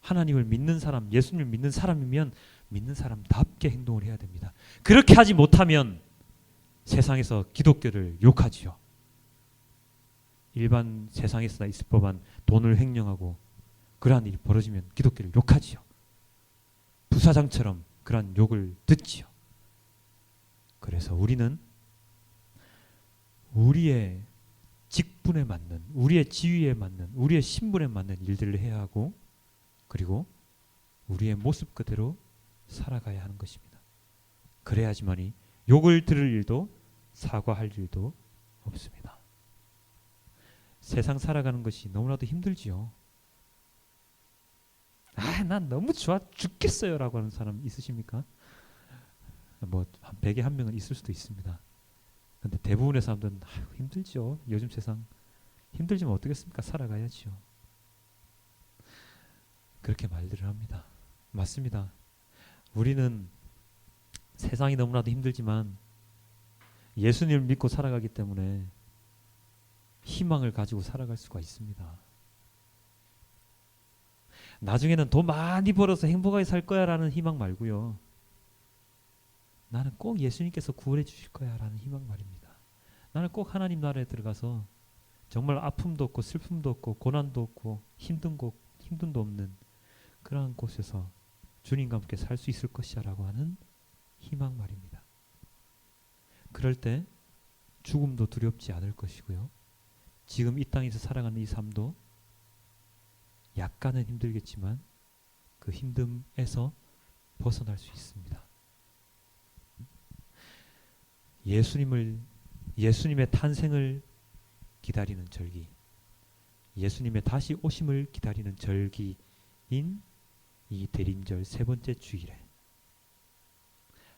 하나님을 믿는 사람, 예수님을 믿는 사람이면 믿는 사람답게 행동을 해야 됩니다. 그렇게 하지 못하면 세상에서 기독교를 욕하지요. 일반 세상에서나 있을 법한 돈을 횡령하고 그러한 일이 벌어지면 기독교를 욕하지요. 부사장처럼 그러한 욕을 듣지요. 그래서 우리는 우리의 직분에 맞는, 우리의 지위에 맞는, 우리의 신분에 맞는 일들을 해야 하고, 그리고 우리의 모습 그대로 살아가야 하는 것입니다. 그래야지만이 욕을 들을 일도 사과할 일도 없습니다. 세상 살아가는 것이 너무나도 힘들지요. 난 너무 좋아 죽겠어요 라고 하는 사람 있으십니까? 뭐 한 100에 1명은 있을 수도 있습니다. 근데 대부분의 사람들은 힘들죠. 요즘 세상 힘들지만 어떻겠습니까? 살아가야지요. 그렇게 말들을 합니다. 맞습니다. 우리는 세상이 너무나도 힘들지만 예수님을 믿고 살아가기 때문에 희망을 가지고 살아갈 수가 있습니다. 나중에는 돈 많이 벌어서 행복하게 살 거야 라는 희망 말고요, 나는 꼭 예수님께서 구원해 주실 거야 라는 희망 말입니다. 나는 꼭 하나님 나라에 들어가서 정말 아픔도 없고 슬픔도 없고 고난도 없고 힘듦도 없는 그러한 곳에서 주님과 함께 살 수 있을 것이야 라고 하는 희망 말입니다. 그럴 때 죽음도 두렵지 않을 것이고요. 지금 이 땅에서 살아가는 이 삶도 약간은 힘들겠지만 그 힘듦에서 벗어날 수 있습니다. 예수님의 탄생을 기다리는 절기, 예수님의 다시 오심을 기다리는 절기인 이 대림절 세 번째 주일에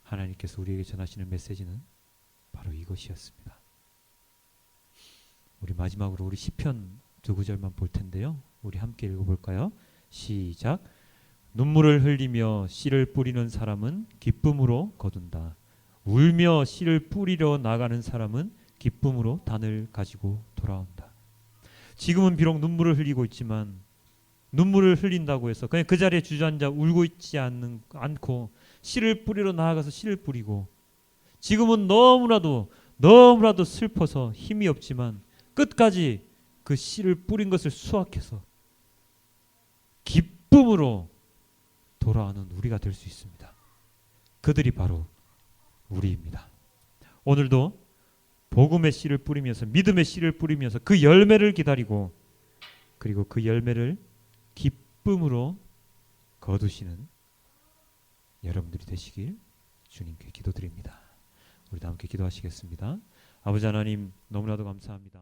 하나님께서 우리에게 전하시는 메시지는 바로 이것이었습니다. 우리 마지막으로 우리 시편 두 구절만 볼 텐데요. 우리 함께 읽어볼까요? 시작. 눈물을 흘리며 씨를 뿌리는 사람은 기쁨으로 거둔다. 울며 씨를 뿌리러 나가는 사람은 기쁨으로 단을 가지고 돌아온다. 지금은 비록 눈물을 흘리고 있지만 눈물을 흘린다고 해서 그냥 그 자리에 주저앉아 울고 있지 않고 씨를 뿌리러 나아가서 씨를 뿌리고, 지금은 너무나도 슬퍼서 힘이 없지만 끝까지 그 씨를 뿌린 것을 수확해서 기쁨으로 돌아오는 우리가 될 수 있습니다. 그들이 바로 우리입니다. 오늘도 복음의 씨를 뿌리면서, 믿음의 씨를 뿌리면서 그 열매를 기다리고, 그리고 그 열매를 기쁨으로 거두시는 여러분들이 되시길 주님께 기도드립니다. 우리 다 함께 기도하시겠습니다. 아버지 하나님, 너무나도 감사합니다.